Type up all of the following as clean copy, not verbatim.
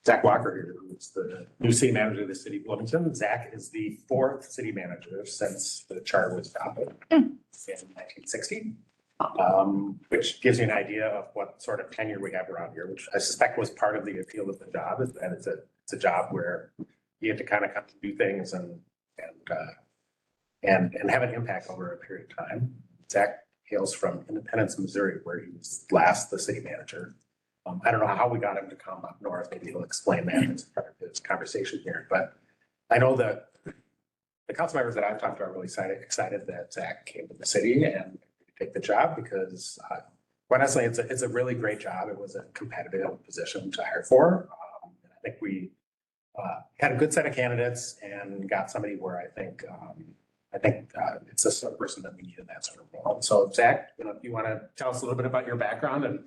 Zach Walker here, who's the new city manager of the city of Bloomington. Zach is the fourth city manager since the charter was adopted in 1960. Which gives you an idea of what sort of tenure we have around here, which I suspect was part of the appeal of the job, is that it's a job where you have to kind of come to do things and have an impact over a period of time. Zach hails from Independence, Missouri, where he was last the city manager. I don't know how we got him to come up north. Maybe he'll explain that as part of this conversation here. But I know that the council members that I've talked to are really excited that Zach came to the city and take the job, because quite honestly, it's a really great job. It was a competitive position to hire for. And I think we had a good set of candidates and got somebody where I think it's a sort of person that we need in that sort of role. So Zach, if you want to tell us a little bit about your background, and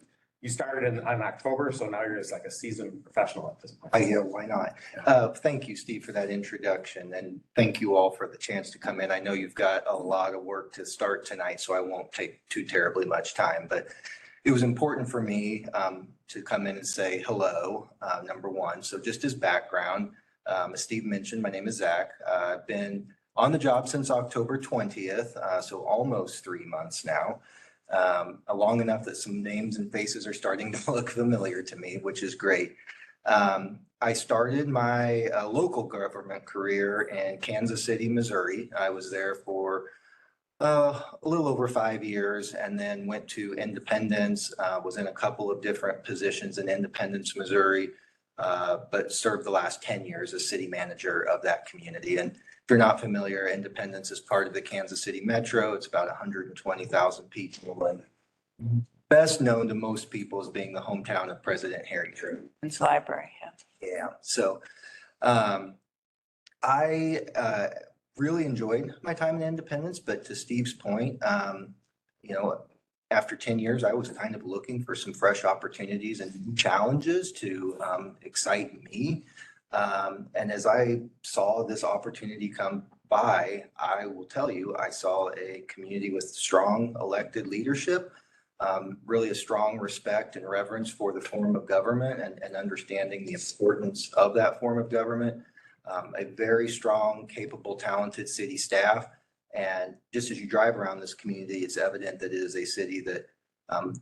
you started in October, so now you're just like a seasoned professional at this point. Yeah, why not? Thank you, Steve, for that introduction, and thank you all for the chance to come in. I know you've got a lot of work to start tonight, so I won't take too terribly much time, but it was important for me to come in and say hello, number one. So just as background, as Steve mentioned, my name is Zach. I've been on the job since October 20th, so almost 3 months now. Long enough that some names and faces are starting to look familiar to me, which is great. I started my local government career in Kansas City, Missouri. I was there for a little over 5 years, and then went to Independence, was in a couple of different positions in Independence, Missouri, but served the last 10 years as city manager of that community. And if you're not familiar, Independence is part of the Kansas City Metro. It's about 120,000 people, and best known to most people as being the hometown of President Harry Truman. It's library, yeah. Yeah, so I really enjoyed my time in Independence, but to Steve's point, after 10 years, I was kind of looking for some fresh opportunities and new challenges to excite me. And as I saw this opportunity come by, I will tell you, I saw a community with strong elected leadership, really a strong respect and reverence for the form of government and understanding the importance of that form of government, a very strong, capable, talented city staff. And just as you drive around this community, it's evident that it is a city that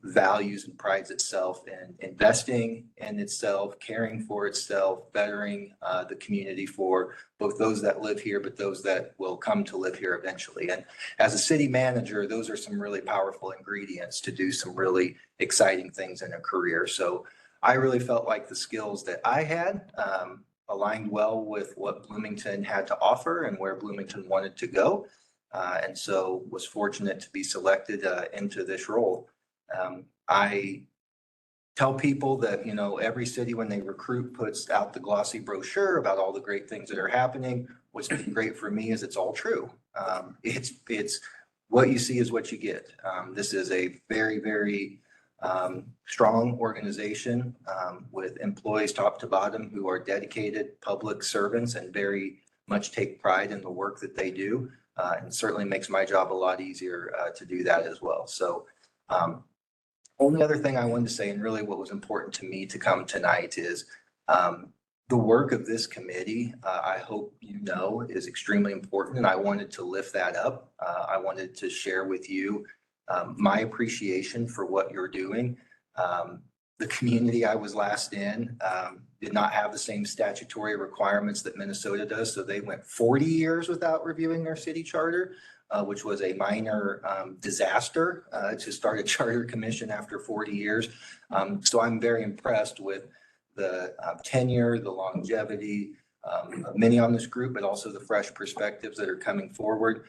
values and prides itself in investing in itself, caring for itself, bettering the community for both those that live here, but those that will come to live here eventually. And as a city manager, those are some really powerful ingredients to do some really exciting things in a career. So I really felt like the skills that I had aligned well with what Bloomington had to offer and where Bloomington wanted to go. And so was fortunate to be selected into this role. I tell people that, every city when they recruit puts out the glossy brochure about all the great things that are happening. What's been great for me is it's all true. It's what you see is what you get. This is a very, very strong organization with employees top to bottom who are dedicated public servants and very much take pride in the work that they do. And certainly makes my job a lot easier to do that as well. So only other thing I wanted to say, and really what was important to me to come tonight, is the work of this committee, I hope you know, is extremely important. And I wanted to lift that up. I wanted to share with you my appreciation for what you're doing. The community I was last in did not have the same statutory requirements that Minnesota does. So they went 40 years without reviewing their city charter, which was a minor disaster to start a charter commission after 40 years. So I'm very impressed with the tenure, the longevity of many on this group, but also the fresh perspectives that are coming forward.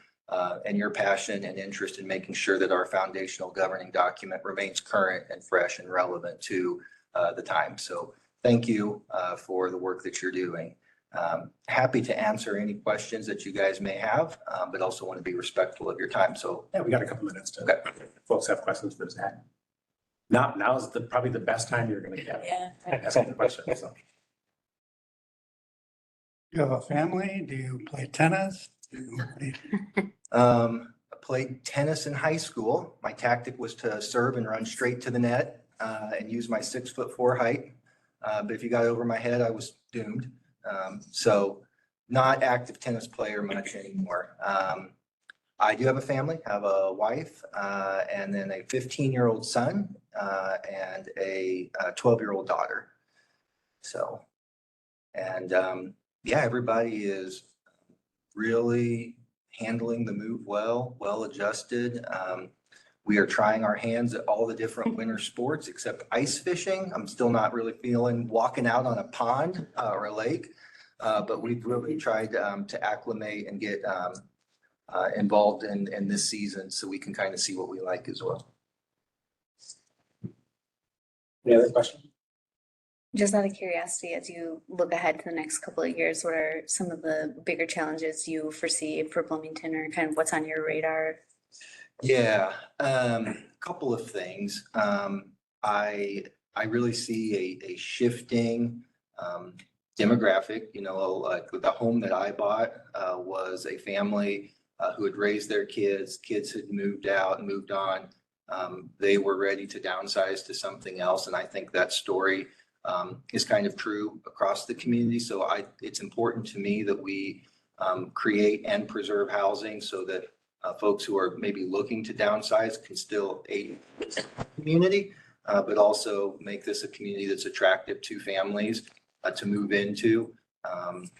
And your passion and interest in making sure that our foundational governing document remains current and fresh and relevant to the time. So thank you for the work that you're doing. Happy to answer any questions that you guys may have, but also want to be respectful of your time. So yeah, we got a couple minutes to, okay. If folks have questions for Zach. Now is probably the best time you're going to get. Yeah. Asking the questions. So. Do you have a family? Do you play tennis? I played tennis in high school. My tactic was to serve and run straight to the net and use my 6'4" height. But if you got over my head, I was doomed. So not active tennis player much anymore. I do have a family, I have a wife, and then a 15-year-old son, and a 12-year-old daughter. So, and yeah, everybody is really handling the move well adjusted. We are trying our hands at all the different winter sports except ice fishing. I'm still not really feeling walking out on a pond or a lake. But we've really tried to acclimate and get involved in this season so we can kind of see what we like as well. Any other questions? Just out of curiosity, as you look ahead to the next couple of years, what are some of the bigger challenges you foresee for Bloomington, or kind of what's on your radar? Yeah, couple of things. I really see a shifting demographic. You know, like the home that I bought was a family who had raised their kids. Kids had moved out and moved on. They were ready to downsize to something else, and I think that story is kind of true across the community. So it's important to me that we create and preserve housing so that folks who are maybe looking to downsize can still aid this community, but also make this a community that's attractive to families to move into,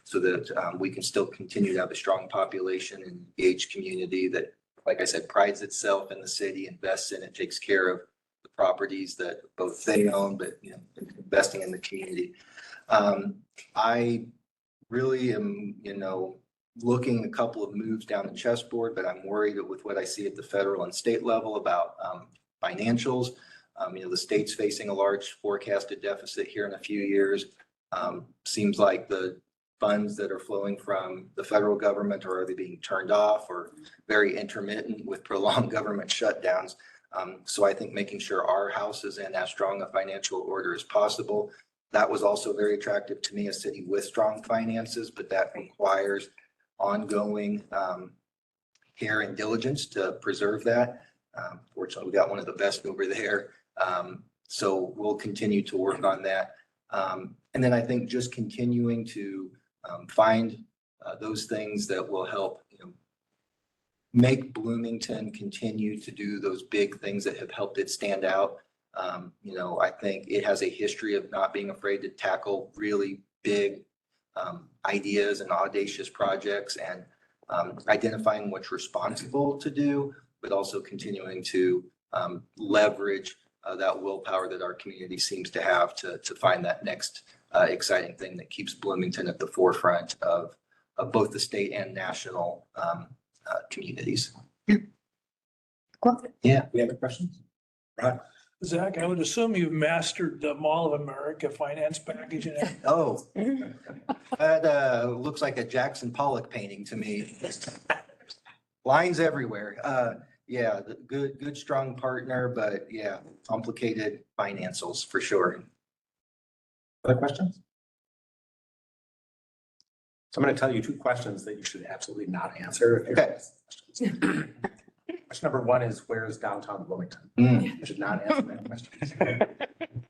so that we can still continue to have a strong population and engaged community that, like I said, prides itself in the city, invests in it, takes care of the properties that both they own, but you know, investing in the community. I really am, you know, looking a couple of moves down the chessboard, but I'm worried with what I see at the federal and state level about financials. You know, the state's facing a large forecasted deficit here in a few years. Seems like the funds that are flowing from the federal government are either being turned off or very intermittent with prolonged government shutdowns. So I think making sure our house is in as strong a financial order as possible. That was also very attractive to me, a city with strong finances, but that requires ongoing care and diligence to preserve that. Fortunately, we got one of the best over there. So we'll continue to work on that. And then I think just continuing to find those things that will help, you know, make Bloomington continue to do those big things that have helped it stand out. You know, I think it has a history of not being afraid to tackle really big ideas and audacious projects, and identifying what's responsible to do, but also continuing to leverage that willpower that our community seems to have to find that next exciting thing that keeps Bloomington at the forefront of both the state and national communities. Cool. Yeah. Any other questions? Right. Zach, I would assume you've mastered the Mall of America finance package and everything. Oh, that looks like a Jackson Pollock painting to me. Lines everywhere. Yeah, good, strong partner, but yeah, complicated financials for sure. Other questions? So I'm going to tell you two questions that you should absolutely not answer. Okay. Question number one is, where is downtown Bloomington? Mm. You should not answer that question.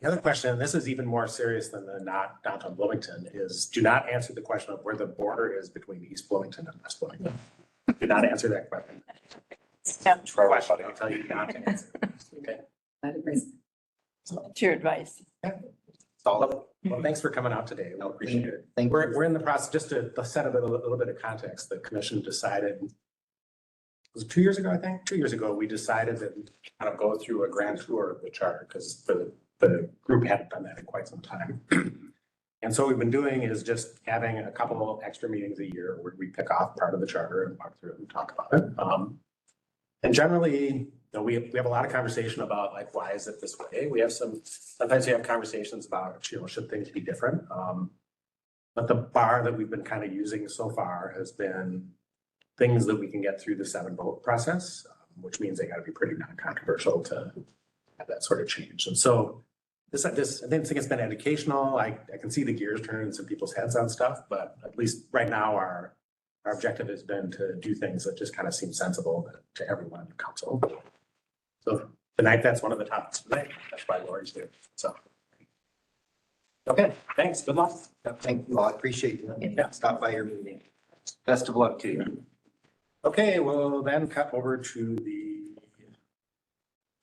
The other question, and this is even more serious than the not downtown Bloomington, is do not answer the question of where the border is between East Bloomington and West Bloomington. Do not answer that question. Question, I tell you not to answer. Okay. That's your advice. Solid. Well, thanks for coming out today. We appreciate it. Thank you. We're in the process, just to set up a little bit of context, the commission decided, it was 2 years ago, I think, 2 years ago, we decided that we'd kind of go through a grand tour of the charter, because the group hadn't done that in quite some time. And so what we've been doing is just having a couple of extra meetings a year where we pick off part of the charter and walk through it and talk about it. And generally, you know, we have a lot of conversation about, like, why is it this way? Sometimes we have conversations about, you know, should things be different? But the bar that we've been kind of using so far has been things that we can get through the 7-vote process, which means they got to be pretty non-controversial to have that sort of change. And so this I think it's been educational. I can see the gears turning in some people's heads on stuff, but at least right now our objective has been to do things that just kind of seem sensible to everyone in the council. So tonight, that's one of the topics tonight. That's why Lori's here. So. Okay, thanks. Good luck. Thank you all. I appreciate you. Stop by your meeting. Best of luck to you. Okay, we'll then cut over to the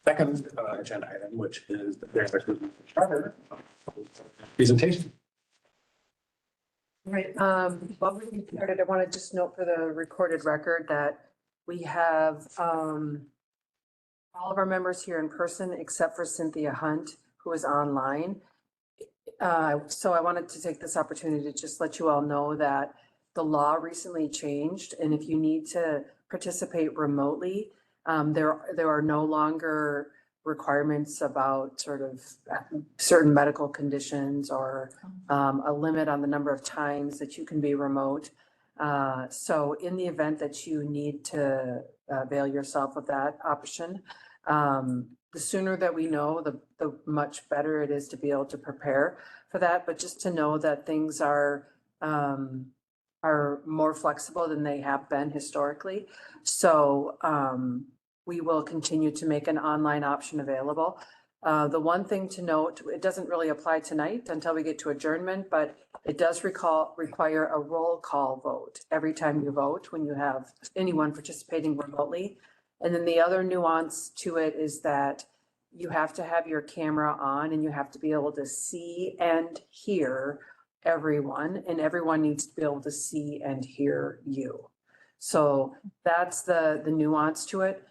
second agenda item, which is the charter presentation. Right, while we get started, I want to just note for the recorded record that we have, all of our members here in person except for Cynthia Hunt, who is online. So I wanted to take this opportunity to just let you all know that the law recently changed, and if you need to participate remotely, there are no longer requirements about sort of certain medical conditions or a limit on the number of times that you can be remote. So in the event that you need to avail yourself of that option, the sooner that we know, the much better it is to be able to prepare for that. But just to know that things are more flexible than they have been historically. So we will continue to make an online option available. The one thing to note, it doesn't really apply tonight until we get to adjournment, but it does require a roll call vote every time you vote when you have anyone participating remotely. And then the other nuance to it is that you have to have your camera on and you have to be able to see and hear everyone, and everyone needs to be able to see and hear you. So that's the nuance to it.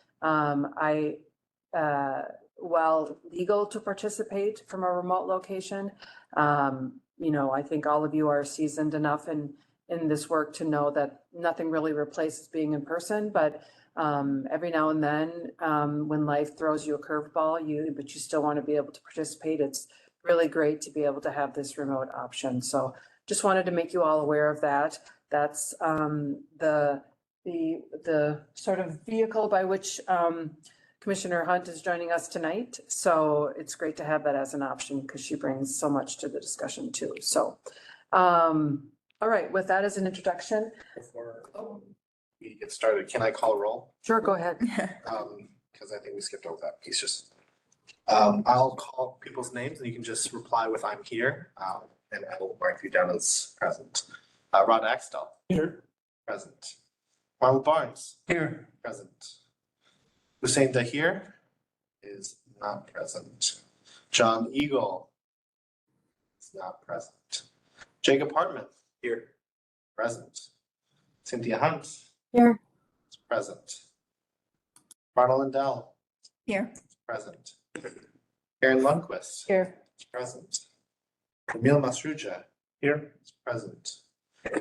While legal to participate from a remote location, I think all of you are seasoned enough in this work to know that nothing really replaces being in person, but every now and then, when life throws you a curveball, but you still want to be able to participate, it's really great to be able to have this remote option. So just wanted to make you all aware of that. That's the sort of vehicle by which Commissioner Hunt is joining us tonight. So it's great to have that as an option because she brings so much to the discussion too. So, all right, with that as an introduction. Before we get started, can I call roll? Sure, go ahead. Because I think we skipped over that piece. Just I'll call people's names and you can just reply with I'm here, and I will mark you down as present. Rod Axtell, Here. present. Ronald Barnes, Here. present. Hussein Dahir is not present. John Eagle is not present. Jacob Hartman, here, present. Cynthia Hunt. Here. Is present. Ronald Lindell, Here. present. Aaron Lundquist, Here. is present. Emil Masruja, Here. is present.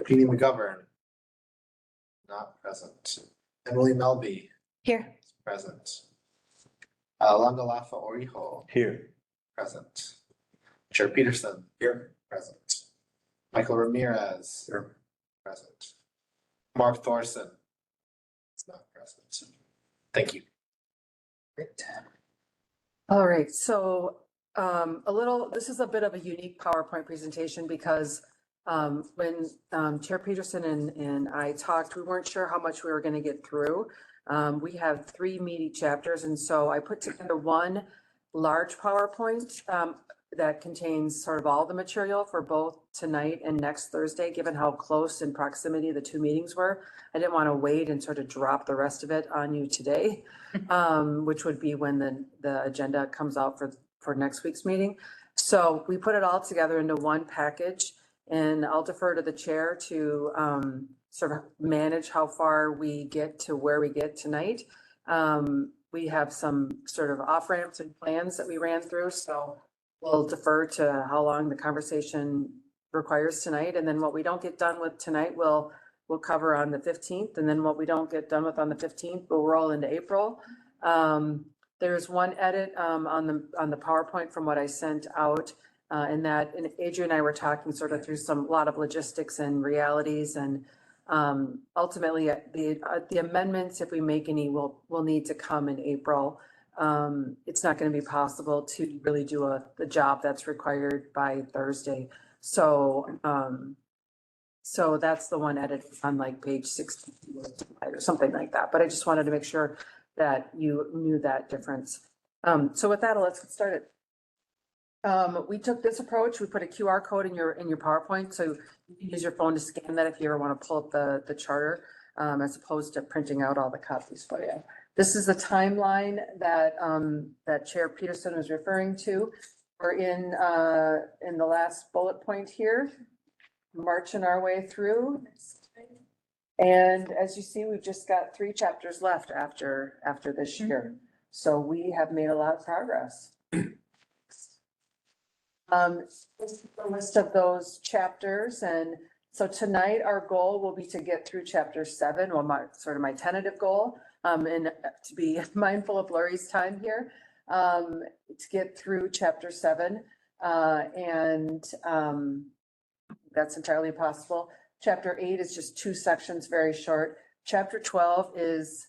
Jeannie McGovern, not present. Emily Melby, Here. is present. Landalafa Oriho, Here. present. Chair Peterson, here, present. Michael Ramirez, Here. present. Mark Thorson is not present. Thank you. Great. All right, so this is a bit of a unique PowerPoint presentation because when Chair Peterson and I talked, we weren't sure how much we were going to get through. We have 3 meaty chapters, and so I put together one large PowerPoint that contains sort of all the material for both tonight and next Thursday, given how close in proximity the 2 meetings were. I didn't want to wait and sort of drop the rest of it on you today, which would be when the agenda comes out for next week's meeting. So we put it all together into one package, and I'll defer to the chair to sort of manage how far we get to where we get tonight. We have some sort of off ramps and plans that we ran through, so we'll defer to how long the conversation requires tonight. And then what we don't get done with tonight, we'll cover on the 15th. And then what we don't get done with on the 15th, we'll roll into April. There's one edit on the PowerPoint from what I sent out, and Adrian and I were talking sort of through a lot of logistics and realities, and ultimately the amendments, if we make any, will need to come in April. It's not going to be possible to really do the job that's required by Thursday. So that's the one edit on like page 60 or something like that. But I just wanted to make sure that you knew that difference. So with that, let's get started. We took this approach, we put a QR code in your PowerPoint, so you can use your phone to scan that if you ever want to pull up the charter, as opposed to printing out all the copies for you. This is the timeline that, that Chair Peterson was referring to. We're in the last bullet point here, marching our way through. And as you see, we've just got 3 chapters left after this year. So we have made a lot of progress. This is the list of those chapters, and so tonight our goal will be to get through chapter 7, well, my tentative goal, and to be mindful of Lori's time here, to get through chapter 7, and that's entirely possible. Chapter 8 is just 2 sections, very short. Chapter 12 is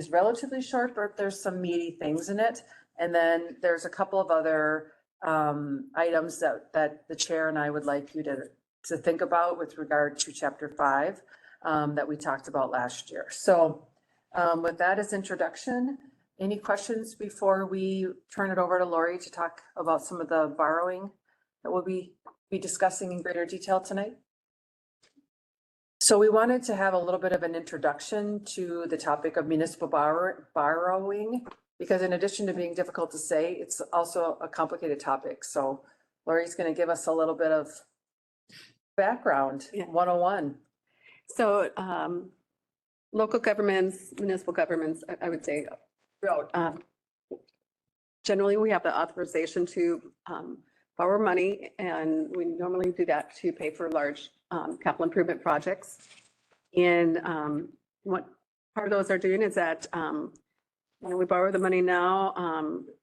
relatively short, but there's some meaty things in it. And then there's a couple of other items that the chair and I would like you to think about with regard to chapter 5 that we talked about last year. So with that as introduction, any questions before we turn it over to Lori to talk about some of the borrowing that we'll be discussing in greater detail tonight? So we wanted to have a little bit of an introduction to the topic of municipal borrowing, because in addition to being difficult to say, it's also a complicated topic. So Lori's going to give us a little bit of background, 101. So local governments, municipal governments, I would say, generally we have the authorization to borrow money, and we normally do that to pay for large capital improvement projects. And what part of those are doing is that we borrow the money now,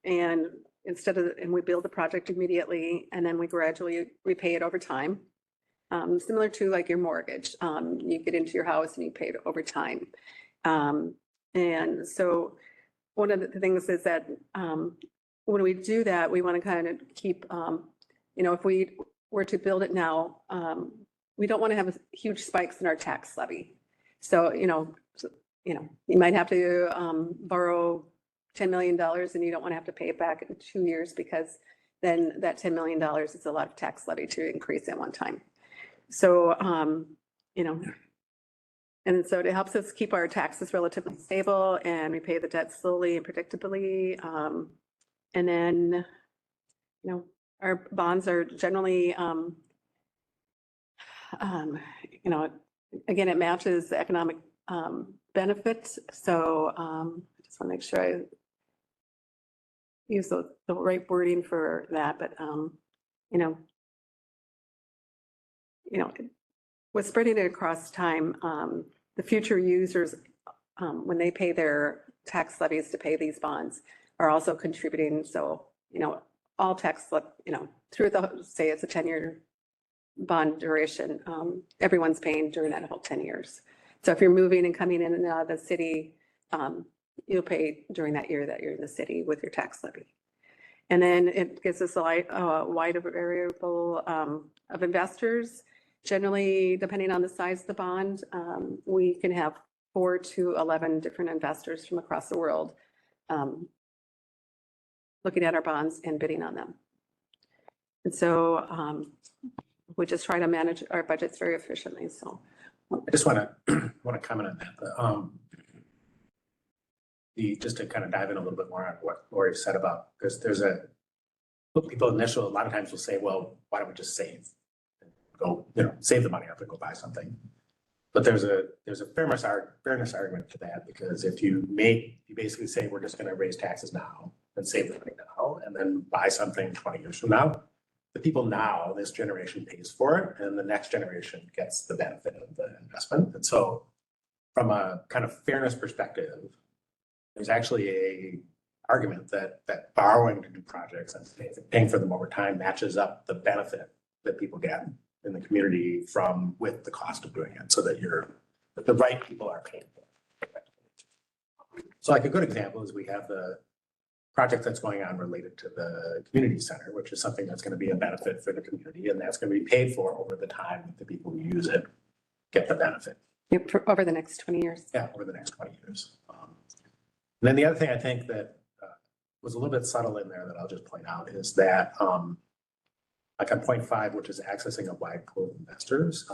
and and we build the project immediately, and then we gradually repay it over time. Similar to like your mortgage, you get into your house and you pay it over time. And so one of the things is that when we do that, we want to kind of keep, if we were to build it now, we don't want to have huge spikes in our tax levy. So, you might have to borrow $10 million and you don't want to have to pay it back in 2 years, because then that $10 million is a lot of tax levy to increase at one time. So, and so it helps us keep our taxes relatively stable and repay the debt slowly and predictably. And then, our bonds are generally, again, it matches the economic benefits. So I just want to make sure I use the right wording for that. But, with spreading it across time, the future users, when they pay their tax levies to pay these bonds, are also contributing. So, all tax, through say it's a 10-year bond duration, everyone's paying during that whole 10 years. So if you're moving and coming in and out of the city, you'll pay during that year that you're in the city with your tax levy. And then it gives us a wide variable of investors. Generally, depending on the size of the bond, we can have 4 to 11 different investors from across the world looking at our bonds and bidding on them. And so we just try to manage our budgets very efficiently. So I just want to comment on that. Just to kind of dive in a little bit more on what Lori said about, because there's people a lot of times will say, well, why don't we just save? Go, save the money up and go buy something. But there's a fairness argument to that, because if you basically say we're just going to raise taxes now and save the money now and then buy something 20 years from now, the people now, this generation pays for it, and the next generation gets the benefit of the investment. And so from a kind of fairness perspective, there's actually a argument that borrowing to do projects and paying for them over time matches up the benefit that people get in the community with the cost of doing it, so that the right people are paying for it. So like a good example is we have the project that's going on related to the community center, which is something that's going to be a benefit for the community, and that's going to be paid for over the time that the people who use it get the benefit. over the next 20 years. Yeah, over the next 20 years. And then the other thing I think that was a little bit subtle in there that I'll just point out is that, like on point 5, which is accessing a wide pool of investors,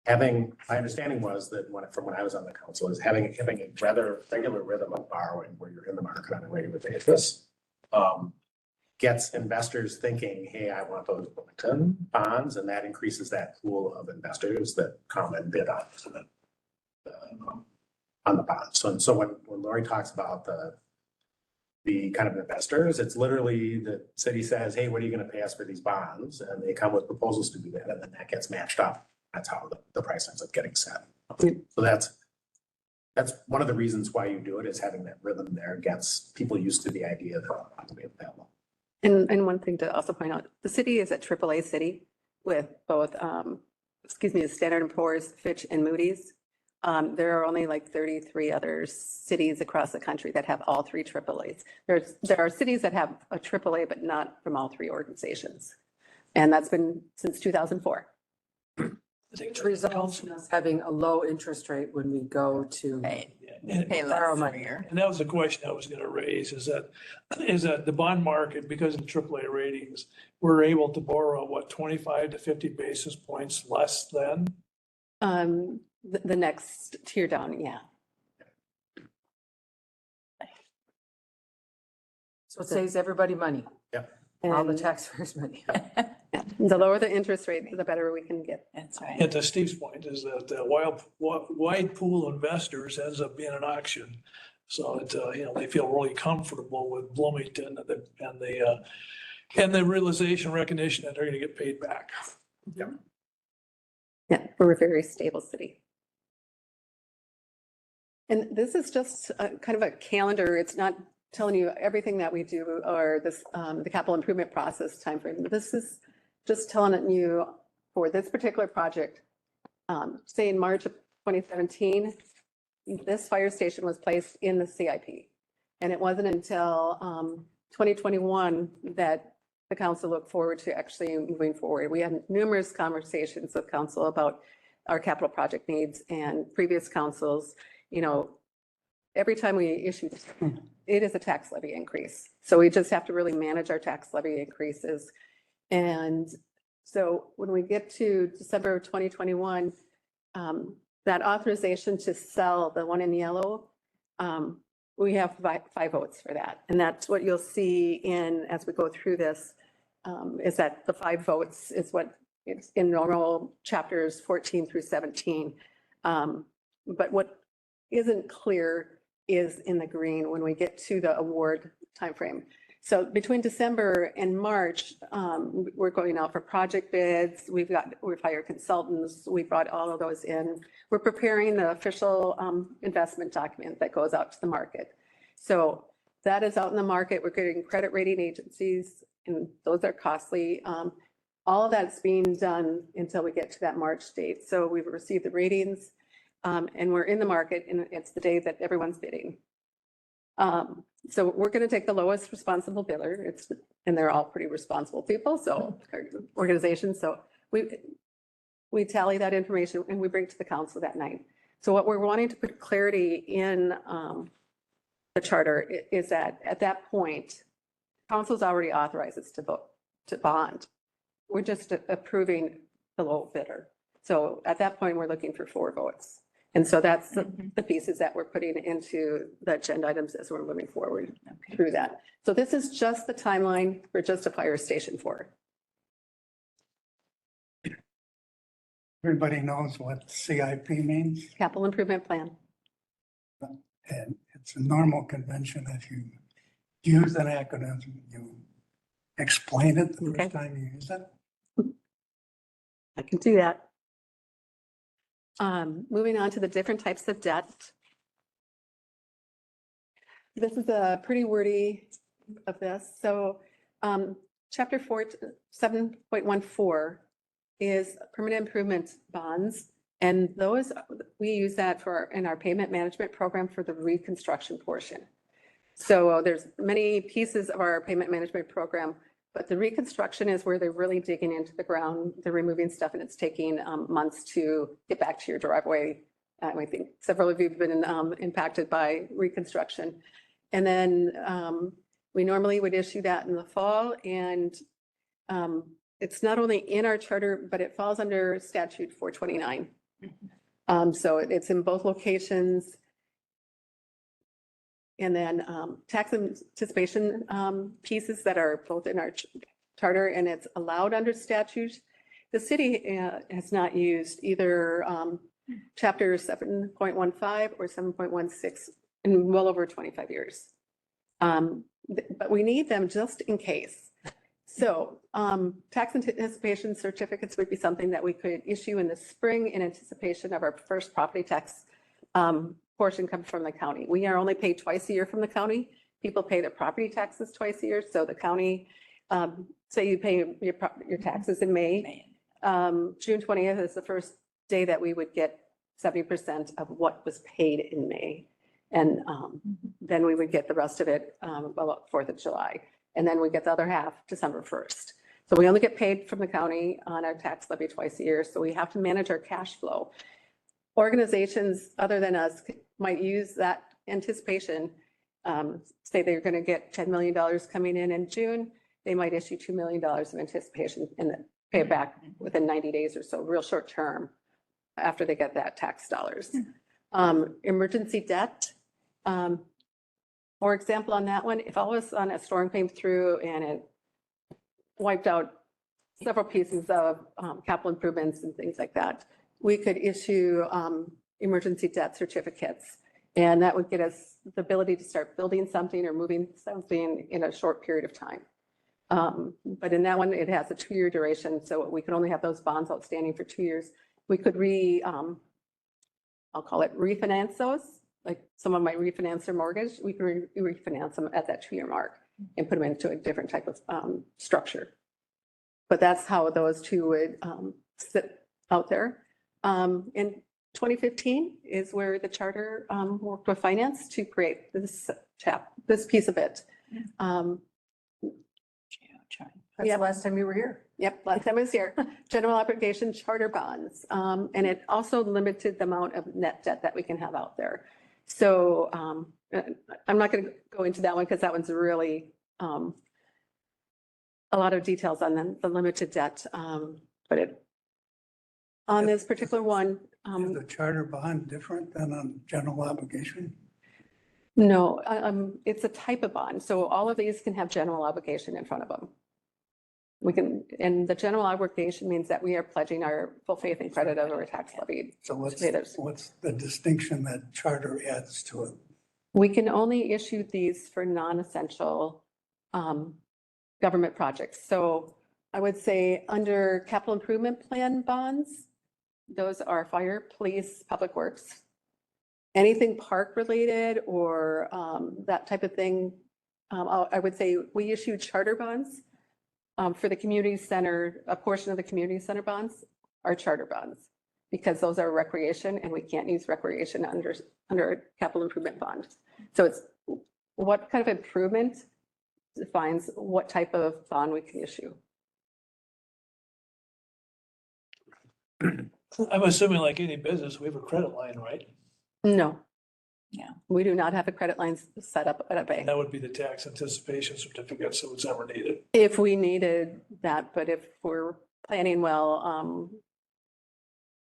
my understanding was that from when I was on the council, is having a rather regular rhythm of borrowing where you're in the market on a regular basis, gets investors thinking, hey, I want those Bloomington bonds, and that increases that pool of investors that come and bid on the bonds. So when Lori talks about the kind of investors, it's literally the city says, hey, what are you going to pay us for these bonds? And they come with proposals to do that, and then that gets matched up. That's how the price ends up getting set. So that's one of the reasons why you do it, is having that rhythm there gets people used to the idea that it's available. And one thing to also point out, the city is a AAA city with both, the Standard & Poor's, Fitch, and Moody's. There are only like 33 other cities across the country that have all 3 AAAs. There are cities that have a AAA, but not from all 3 organizations. And that's been since 2004. Which results in us having a low interest rate when we go to And borrow money. and that was the question I was gonna raise, is that the bond market, because of AAA ratings, we're able to borrow, what, 25 to 50 basis points less than? The next tier down, yeah. So it saves everybody money, all the And taxpayers' money. the lower the interest rate, the better we can get. That's right. And to Steve's point is that the wide pool of investors ends up being an auction. So it, they feel really comfortable with Bloomington and the realization, recognition that they're gonna get paid back. Yeah, we're a very stable city. And this is just kind of a calendar. It's not telling you everything that we do or this, the capital improvement process timeframe. But this is just telling you for this particular project, say in March of 2017, this fire station was placed in the CIP. And it wasn't until 2021 that the council looked forward to actually moving forward. We had numerous conversations with council about our capital project needs, and previous councils, every time we issue, it is a tax levy increase. So we just have to really manage our tax levy increases. And so when we get to December of 2021, that authorization to sell the one in yellow, we have 5 votes for that. And that's what you'll see as we go through this, is that the 5 votes is what it's in normal chapters 14 through 17. But what isn't clear is in the green when we get to the award timeframe. So between December and March, we're going out for project bids. We've hired consultants. We brought all of those in. We're preparing the official investment document that goes out to the market. So that is out in the market. We're getting credit rating agencies, and those are costly. All of that's being done until we get to that March date. So we've received the ratings, and we're in the market, and it's the day that everyone's bidding. So we're going to take the lowest responsible bidder. And they're all pretty responsible people, so organizations. So we tally that information and we bring it to the council that night. So what we're wanting to put clarity in the charter is that at that point, council's already authorized us to vote to bond. We're just approving the low bidder. So at that point, we're looking for 4 votes. And so that's the pieces that we're putting into the agenda items as we're moving forward through that. So this is just the timeline for just a fire station 4. Everybody knows what CIP means, Capital Improvement Plan. and it's a normal convention. If you use an acronym, you explain it the Okay. first time you use it. I can do that. Moving on to the different types of debt. This is a pretty wordy of this. So chapter 7.14 is permanent improvement bonds. And those, we use that in our payment management program for the reconstruction portion. So there's many pieces of our payment management program, but the reconstruction is where they're really digging into the ground, they're removing stuff, and it's taking months to get back to your driveway. I think several of you have been impacted by reconstruction. And then We normally would issue that in the fall, and it's not only in our charter, but it falls under statute 429. So it's in both locations. And then tax anticipation pieces that are both in our charter, and it's allowed under statute. The city has not used either chapter 7.15 or 7.16 in well over 25 years. But we need them just in case. So tax anticipation certificates would be something that we could issue in the spring in anticipation of our first property tax portion comes from the county. We are only paid twice a year from the county. People pay their property taxes twice a year. So the county, say you pay your taxes in May, June 20th is the first day that we would get 70% of what was paid in May. And then we would get the rest of it about 4th of July. And then we get the other half December 1st. So we only get paid from the county on our tax levy twice a year. So we have to manage our cash flow. Organizations other than us might use that anticipation, say they're going to get $10 million coming in June, they might issue $2 million of anticipation and then pay it back within 90 days or so, real short term, after they get that tax dollars. Emergency debt, for example, on that one, if all of a sudden a storm came through and it wiped out several pieces of capital improvements and things like that, we could issue emergency debt certificates. And that would get us the ability to start building something or moving something in a short period of time. But in that one, it has a 2-year duration. So we could only have those bonds outstanding for 2 years. We could I'll call it refinance those. Like someone might refinance their mortgage. We can refinance them at that 2-year mark and put them into a different type of structure. But that's how those two would sit out there. In 2015 is where the charter worked with finance to create this piece of it. That's the last time you were here. Yep, last time I was here, general obligation charter bonds. And it also limited the amount of net debt that we can have out there. So I'm not going to go into that one because that one's really a lot of details on the limited debt. But on this particular one. Is the charter bond different than a general obligation? No, it's a type of bond. So all of these can have general obligation in front of them. We can, and the general obligation means that we are pledging our full faith and credit of our tax levy. So what's the distinction that charter adds to it? We can only issue these for non-essential government projects. So I would say under capital improvement plan bonds, those are fire, police, public works. Anything park related or that type of thing, I would say we issue charter bonds. For the community center, a portion of the community center bonds are charter bonds because those are recreation and we can't use recreation under a capital improvement bond. So it's what kind of improvement defines what type of bond we can issue. I'm assuming like any business, we have a credit line, right? No. Yeah. We do not have a credit line set up at a bank. That would be the tax anticipation certificate, so it's ever needed. If we needed that, but if we're planning well,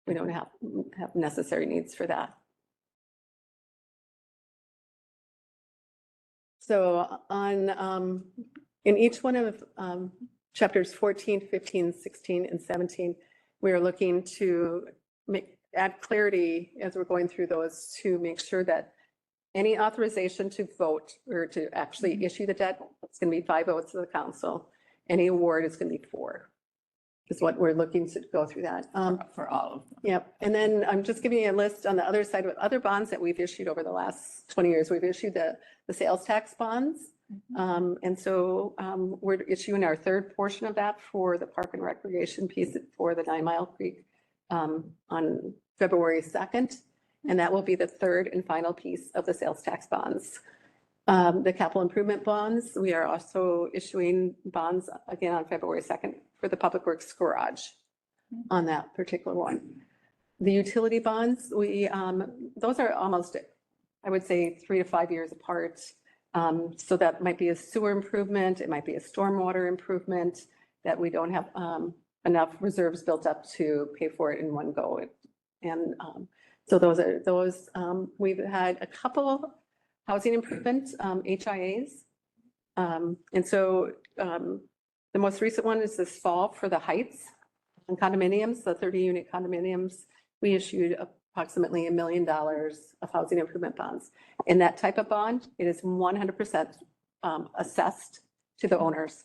we don't have necessary needs for that. So on, in each one of chapters 14, 15, 16, and 17, we are looking to add clarity as we're going through those to make sure that any authorization to vote or to actually issue the debt, it's going to be 5 votes of the council. Any award is going to be 4. Is what we're looking to go through that. For all of them. Yep. And then I'm just giving you a list on the other side with other bonds that we've issued over the last 20 years. We've issued the sales tax bonds. And so we're issuing our third portion of that for the park and recreation piece for the 9 Mile Creek on February 2nd. And that will be the third and final piece of the sales tax bonds. The capital improvement bonds, we are also issuing bonds again on February 2nd for the Public Works Garage on that particular one. The utility bonds, those are almost, I would say, 3 to 5 years apart. So that might be a sewer improvement, it might be a stormwater improvement that we don't have enough reserves built up to pay for it in one go. And so those are those, we've had a couple housing improvement HIAs. And so the most recent one is this fall for the Heights and condominiums, the 30-unit condominiums. We issued approximately $1 million of housing improvement bonds. In that type of bond, it is 100% assessed to the owners.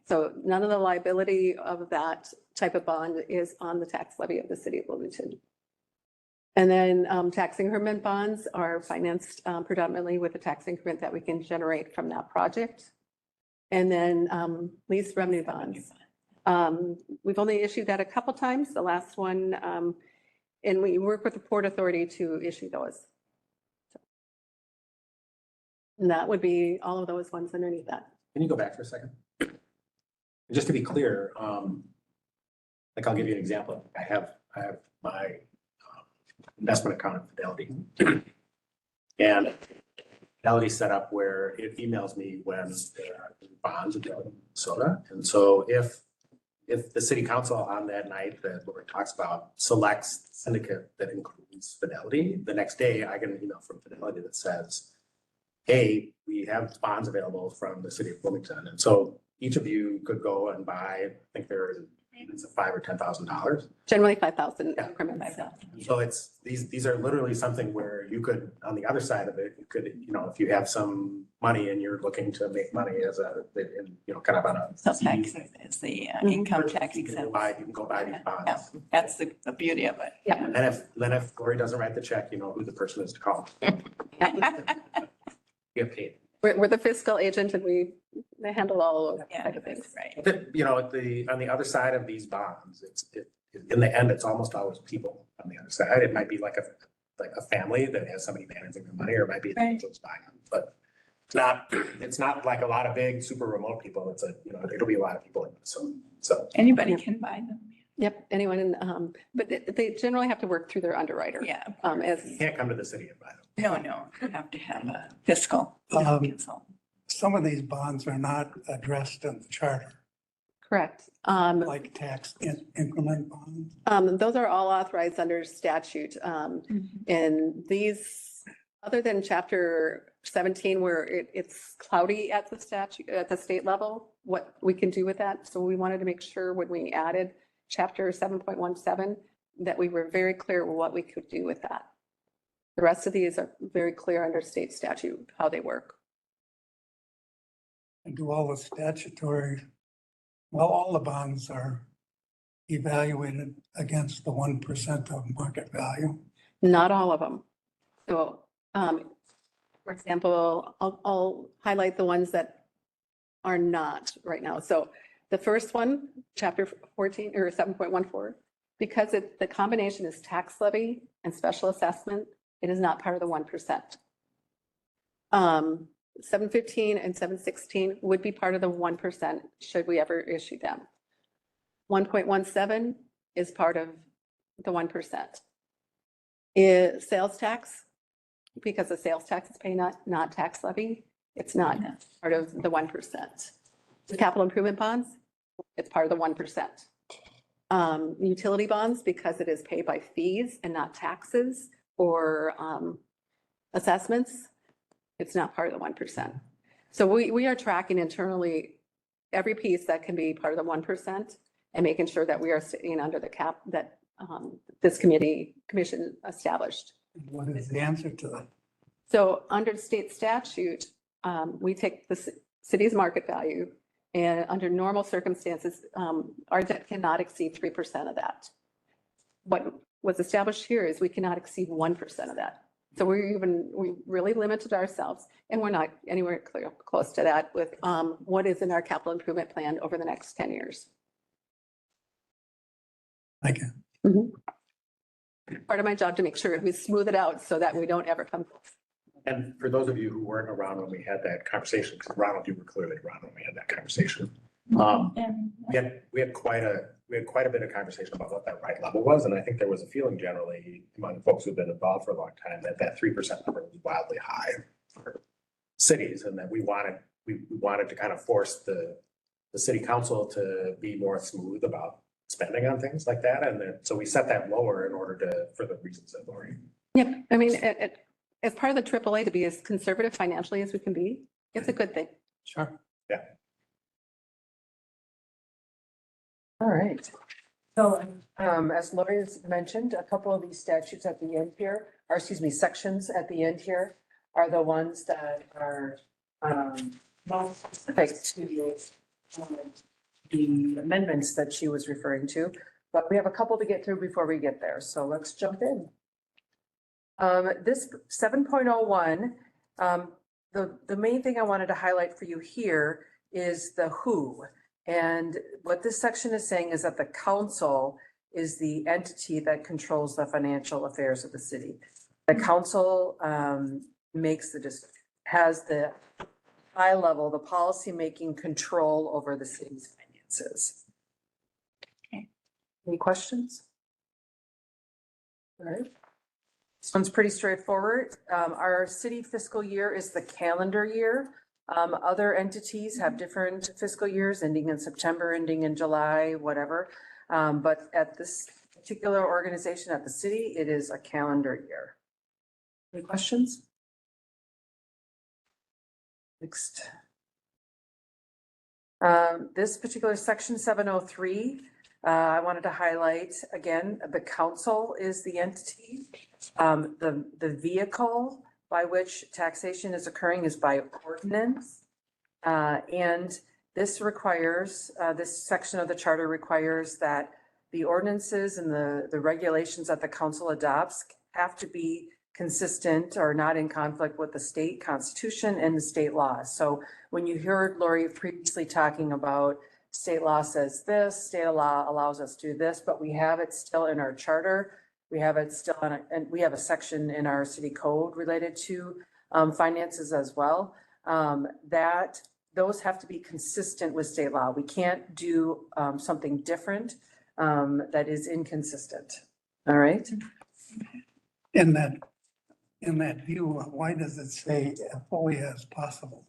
So none of the liability of that type of bond is on the tax levy of the city of Bloomington. And then tax increment bonds are financed predominantly with the tax increment that we can generate from that project. And then lease revenue bonds. We've only issued that a couple times. The last one, and we work with the Port Authority to issue those. And that would be all of those ones underneath that. Can you go back for a second? Just to be clear, like I'll give you an example. I have my investment account at Fidelity. And Fidelity set up where it emails me when there are bonds available in Minnesota. And so if the city council on that night that Laura talks about selects syndicate that includes Fidelity, the next day I get an email from Fidelity that says, hey, we have bonds available from the city of Bloomington. And so each of you could go and buy, I think there's it's $5,000 or $10,000. Generally 5,000 Yeah. increment by that. So it's, these are literally something where you could, on the other side of it, you could, if you have some money and you're looking to make money as a, kind of on a. So tax is the income tax You can exempt. go buy these Yeah, bonds. that's the beauty of it. Yeah. And then if Lori doesn't write the check, you know who the person is to call. Get paid. We're the fiscal agent and they handle all of those Yeah, type of things. right. On the other side of these bonds, in the end, it's almost always people on the other side. It might be like a family that has somebody managing their money, or it might be Right. those buying them, but it's not like a lot of big, super remote people. It's it'll be a lot of people. So Anybody can buy them. Yep, anyone in, but they generally have to work through their underwriter. Yeah. As you can't come to the city and buy them. No, you have to have a fiscal consultant. Some of these bonds are not addressed in the charter, correct. like tax increment bonds. Those are all authorized under statute. And these, other than chapter 17, where it's cloudy at the statute, at the state level, what we can do with that. So we wanted to make sure when we added chapter 7.17, that we were very clear what we could do with that. The rest of these are very clear under state statute, how they work. And do all the all the bonds are evaluated against the 1% of market value. Not all of them. So, for example, I'll highlight the ones that are not right now. So the first one, chapter 14 or 7.14, because the combination is tax levy and special assessment, it is not part of the 1%. 715 and 716 would be part of the 1% should we ever issue them. 1.17 is part of the 1%. Sales tax, because the sales tax is paid, not tax levy, it's not part of the 1%. The capital improvement bonds, it's part of the 1%. Utility bonds, because it is paid by fees and not taxes or assessments, it's not part of the 1%. So we are tracking internally every piece that can be part of the 1% and making sure that we are staying under the cap that this commission established. What is the answer to that? So under state statute, we take the city's market value, and under normal circumstances, our debt cannot exceed 3% of that. What was established here is we cannot exceed 1% of that. So we really limited ourselves, and we're not anywhere close to that with what is in our capital improvement plan over the next 10 years. Thank you. Part of my job to make sure we smooth it out so that we don't ever come. And for those of you who weren't around when we had that conversation, because Ronald, you were clearly around when we had that conversation. We had quite a bit of conversation about what that right level was, and I think there was a feeling generally among folks who've been involved for a long time that 3% number was wildly high cities, and that we wanted to kind of force the city council to be more smooth about spending on things like that. And then, so we set that lower in order to, for the reasons that Lori. Yep, I mean, as part of the AAA, to be as conservative financially as we can be, it's a good thing. Sure. Yeah. All right. So, as Lori has mentioned, a couple of these statutes at the end here, or excuse me, sections at the end here are the ones that are, most specific to the amendments that she was referring to. But we have a couple to get through before we get there, so let's jump in. This 7.01, the main thing I wanted to highlight for you here is the who. And what this section is saying is that the council is the entity that controls the financial affairs of the city. The council makes the has the high level, the policy-making control over the city's finances. Okay. Any questions? All right. This one's pretty straightforward. Our city fiscal year is the calendar year. Other entities have different fiscal years, ending in September, ending in July, whatever. But at this particular organization at the city, it is a calendar year. Any questions? Next. This particular section 703, I wanted to highlight again, the council is the entity. The vehicle by which taxation is occurring is by ordinance. And this requires, this section of the charter requires that the ordinances and the regulations that the council adopts have to be consistent or not in conflict with the state constitution and the state laws. So when you heard Lori previously talking about state law says this, state law allows us to do this, but we have it still in our charter. We have it still on, and we have a section in our city code related to finances as well. That those have to be consistent with state law. We can't do something different that is inconsistent. All right. In that view, why does it say as fully as possible?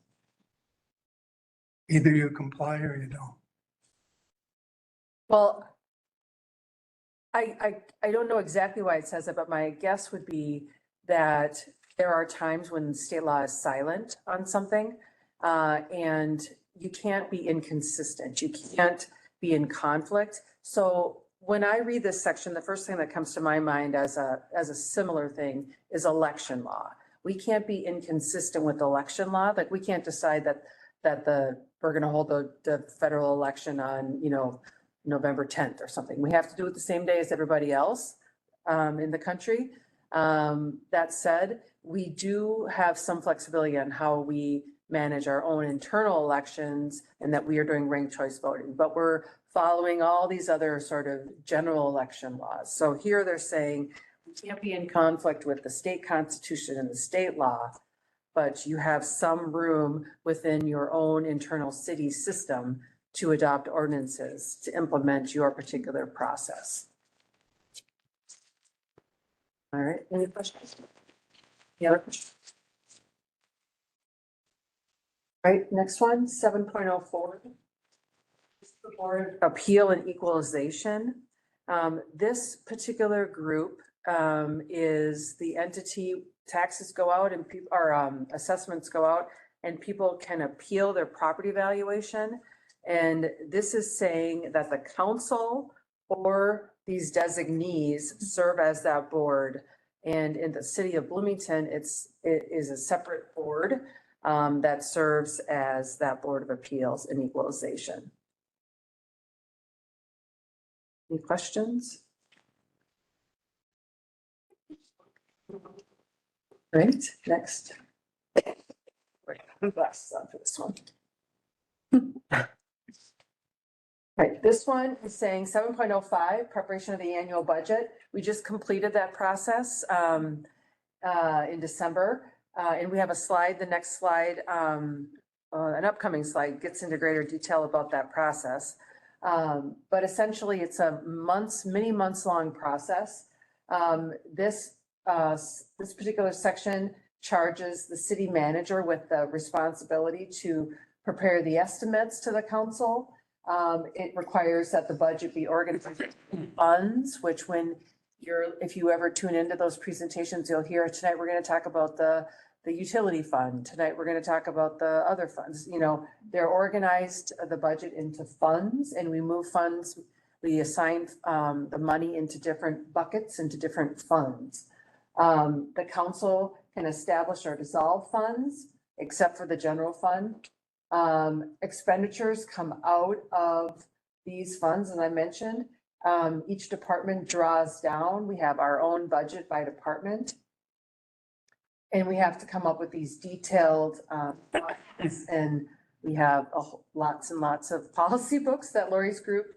Either you comply or you don't. Well, I don't know exactly why it says it, but my guess would be that there are times when state law is silent on something, and you can't be inconsistent. You can't be in conflict. So when I read this section, the first thing that comes to my mind as a similar thing is election law. We can't be inconsistent with election law. Like we can't decide that we're going to hold the federal election on, November 10th or something. We have to do it the same day as everybody else in the country. That said, we do have some flexibility on how we manage our own internal elections and that we are doing ranked choice voting, but we're following all these other sort of general election laws. So here they're saying we can't be in conflict with the state constitution and the state law, but you have some room within your own internal city system to adopt ordinances to implement your particular process. All right, any questions? Any other questions? All right, next one, 7.04. Board Appeal and Equalization. This particular group is the entity, taxes go out and assessments go out and people can appeal their property valuation. And this is saying that the council or these designees serve as that board. And in the city of Bloomington, it is a separate board that serves as that Board of Appeals and Equalization. Any questions? Right, next. Glasses on for this one. Right, this one is saying 7.05, preparation of the annual budget. We just completed that process in December. And we have a slide, the next slide, an upcoming slide gets into greater detail about that process. But essentially it's a many months long process. This particular section charges the city manager with the responsibility to prepare the estimates to the council. It requires that the budget be organized in funds, which if you ever tune into those presentations, you'll hear tonight, we're going to talk about the utility fund. Tonight, we're going to talk about the other funds. They're organized, the budget into funds, and we move funds. We assign the money into different buckets, into different funds. The council can establish or dissolve funds, except for the general fund. Expenditures come out of these funds, as I mentioned. Each department draws down. We have our own budget by department. And we have to come up with these detailed, and we have lots and lots of policy books that Lori's group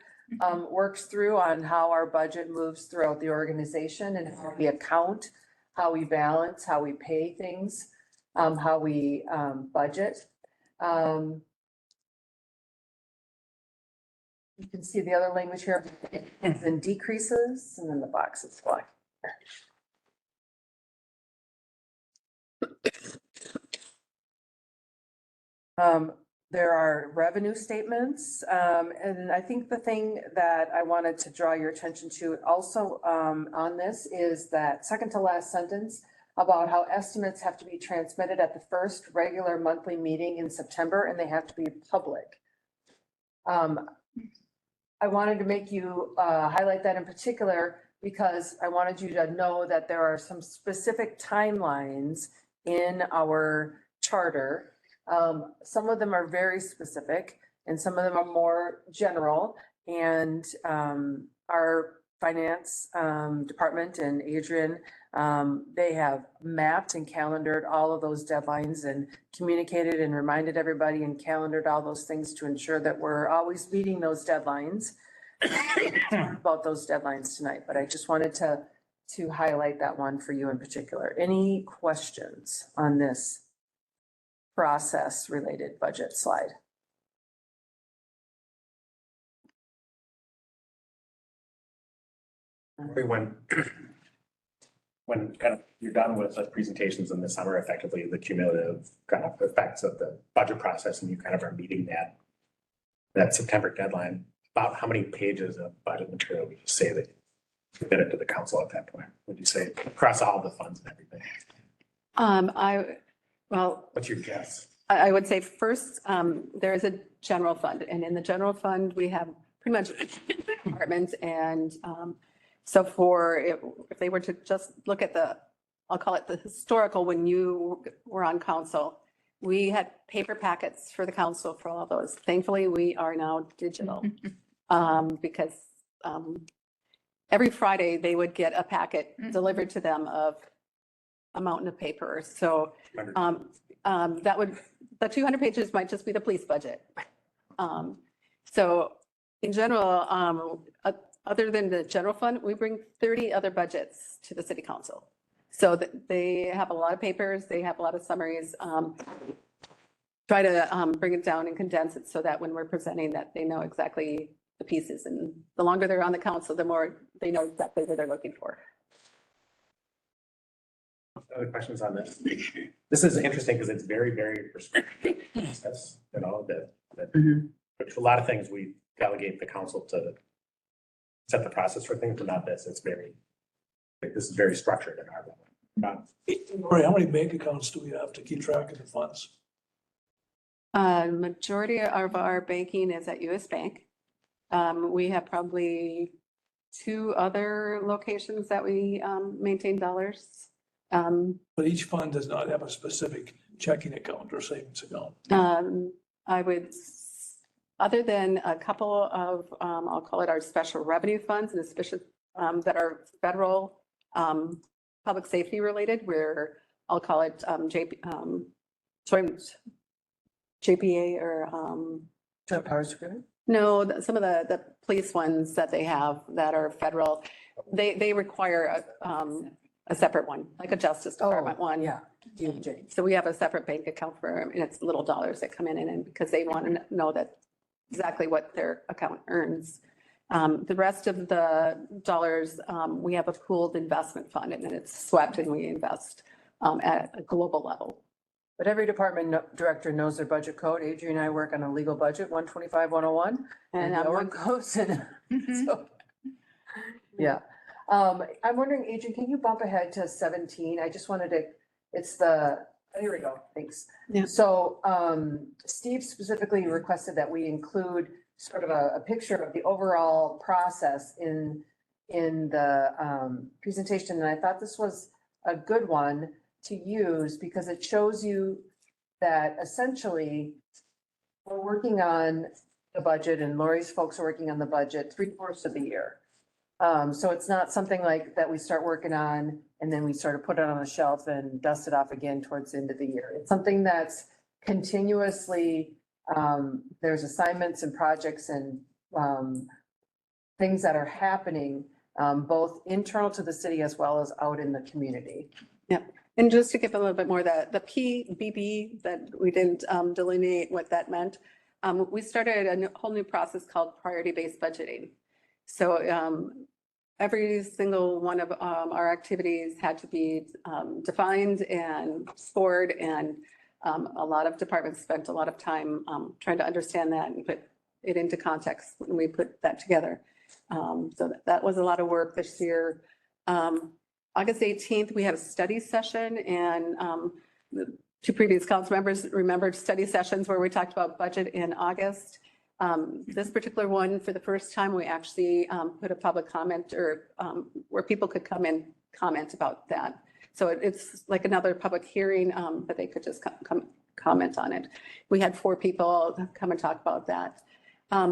works through on how our budget moves throughout the organization and how we account, how we balance, how we pay things, how we budget. You can see the other language here, and then decreases, and then the box is black. There are revenue statements, and I think the thing that I wanted to draw your attention to also on this is that second to last sentence about how estimates have to be transmitted at the first regular monthly meeting in September, and they have to be public. I wanted to make you highlight that in particular because I wanted you to know that there are some specific timelines in our charter. Some of them are very specific and some of them are more general. And our finance department and Adrian, they have mapped and calendared all of those deadlines and communicated and reminded everybody and calendared all those things to ensure that we're always meeting those deadlines. About those deadlines tonight, but I just wanted to highlight that one for you in particular. Any questions on this process related budget slide? When kind of you're done with the presentations in the summer, effectively the cumulative kind of effects of the budget process, and you kind of are meeting that September deadline, about how many pages of budget material would you say that you submitted to the council at that point? Would you say across all the funds and everything? What's your guess? I would say first, there is a general fund, and in the general fund, we have pretty much departments. And so if they were to just look at I'll call it the historical, when you were on council, we had paper packets for the council for all those. Thankfully, we are now digital because every Friday they would get a packet delivered to them of a mountain of paper. So the 200 pages might just be the police budget. So in general, other than the general fund, we bring 30 other budgets to the city council. So that they have a lot of papers, they have a lot of summaries. Try to bring it down and condense it so that when we're presenting that they know exactly the pieces, and the longer they're on the council, the more they know exactly what they're looking for. Other questions on this? This is interesting because it's very, very prescriptive. That's, which a lot of things we delegate the council to set the process for things, but not this. This is very structured in our level. Lori, how many bank accounts do we have to keep track of the funds? Majority of our banking is at US Bank. We have probably 2 other locations that we maintain dollars. But each fund does not have a specific checking account or savings account. I would, other than a couple of, I'll call it our special revenue funds, and especially that are federal public safety related, where I'll call it JPA or Joint Powers Agreement? No, some of the police ones that they have that are federal, they require a separate one, like a Justice Department one. Yeah. So we have a separate bank account for them, and it's little dollars that come in, and because they want to know that exactly what their account earns. The rest of the dollars, we have a pooled investment fund, and then it's swept and we invest at a global level. But every director knows their budget code. Adrian and I work on a legal budget, 125-101, and And no one one, goes in. Mhm. So, yeah. I'm wondering, Adrian, can you bump ahead to 17? I just wanted to, it's the, oh, here we go, thanks. Yeah. So, Steve specifically requested that we include sort of a picture of the overall process in the presentation, and I thought this was a good one to use because it shows you that essentially we're working on the budget and Lori's folks are working on the budget 3/4 of the year. So it's not something like that we start working on and then we sort of put it on a shelf and dust it off again towards the end of the year. It's something that's continuously, there's assignments and projects and things that are happening, both internal to the city as well as out in the community. and just to give a little bit more, the PBB that we didn't delineate what that meant. We started a whole new process called priority-based budgeting. So every single one of our activities had to be defined and scored, and a lot of departments spent a lot of time trying to understand that and put it into context when we put that together. So that was a lot of work this year. August 18th, we had a study session, and the two previous council members remembered study sessions where we talked about budget in August. This particular one, for the first time, we actually put a public comment or where people could come and comment about that. So it's like another public hearing, but they could just come comment on it. We had 4 people come and talk about that.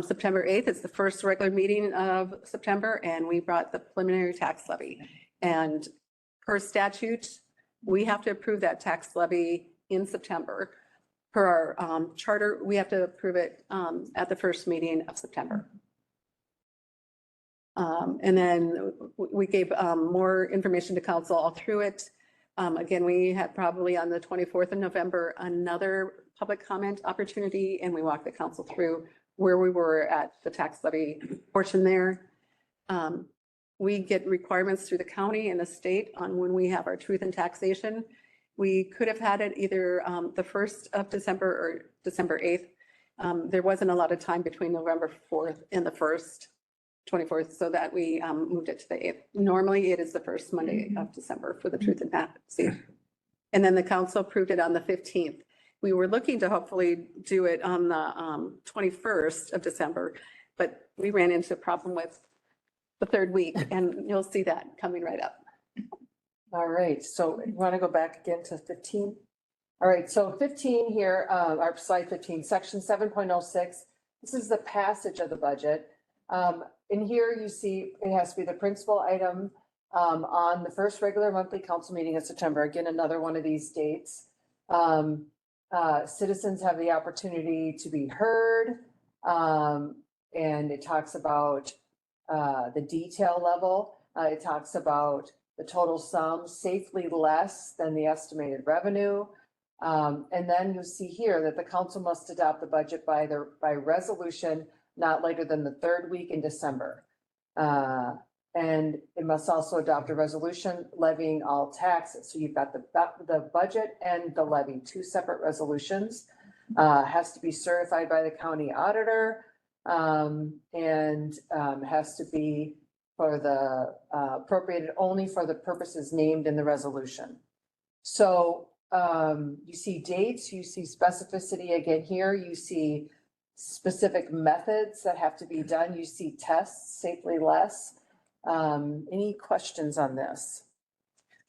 September 8th is the first regular meeting of September, and we brought the preliminary tax levy. And per statute, we have to approve that tax levy in September. Per our charter, we have to approve it at the first meeting of September. And then we gave more information to council all through it. Again, we had probably on the 24th of November, another public comment opportunity, and we walked the council through where we were at the tax levy portion there. We get requirements through the county and the state on when we have our truth in taxation. We could have had it either the 1st of December or December 8th. There wasn't a lot of time between November 4th and the 1st, 24th, so that we moved it to the 8th. Normally, it is the first Monday of December for the truth in taxation. And then the council approved it on the 15th. We were looking to hopefully do it on the 21st of December, but we ran into a problem with the 3rd week, and you'll see that coming right up. All right, so you want to go back again to 15? All right, so 15 here, our slide 15, section 7.06. This is the passage of the budget. In here, you see it has to be the principal item on the first regular monthly council meeting in September. Again, another one of these dates. Citizens have the opportunity to be heard, and it talks about the detail level. It talks about the total sum safely less than the estimated revenue. And then you see here that the council must adopt the budget by resolution not later than the 3rd week in December. And it must also adopt a resolution levying all taxes. So you've got the budget and the levy, 2 separate resolutions. Has to be certified by the county auditor, and has to be for the appropriated only for the purposes named in the resolution. So you see dates, you see specificity again here, you see specific methods that have to be done, you see tests, safely less. Any questions on this?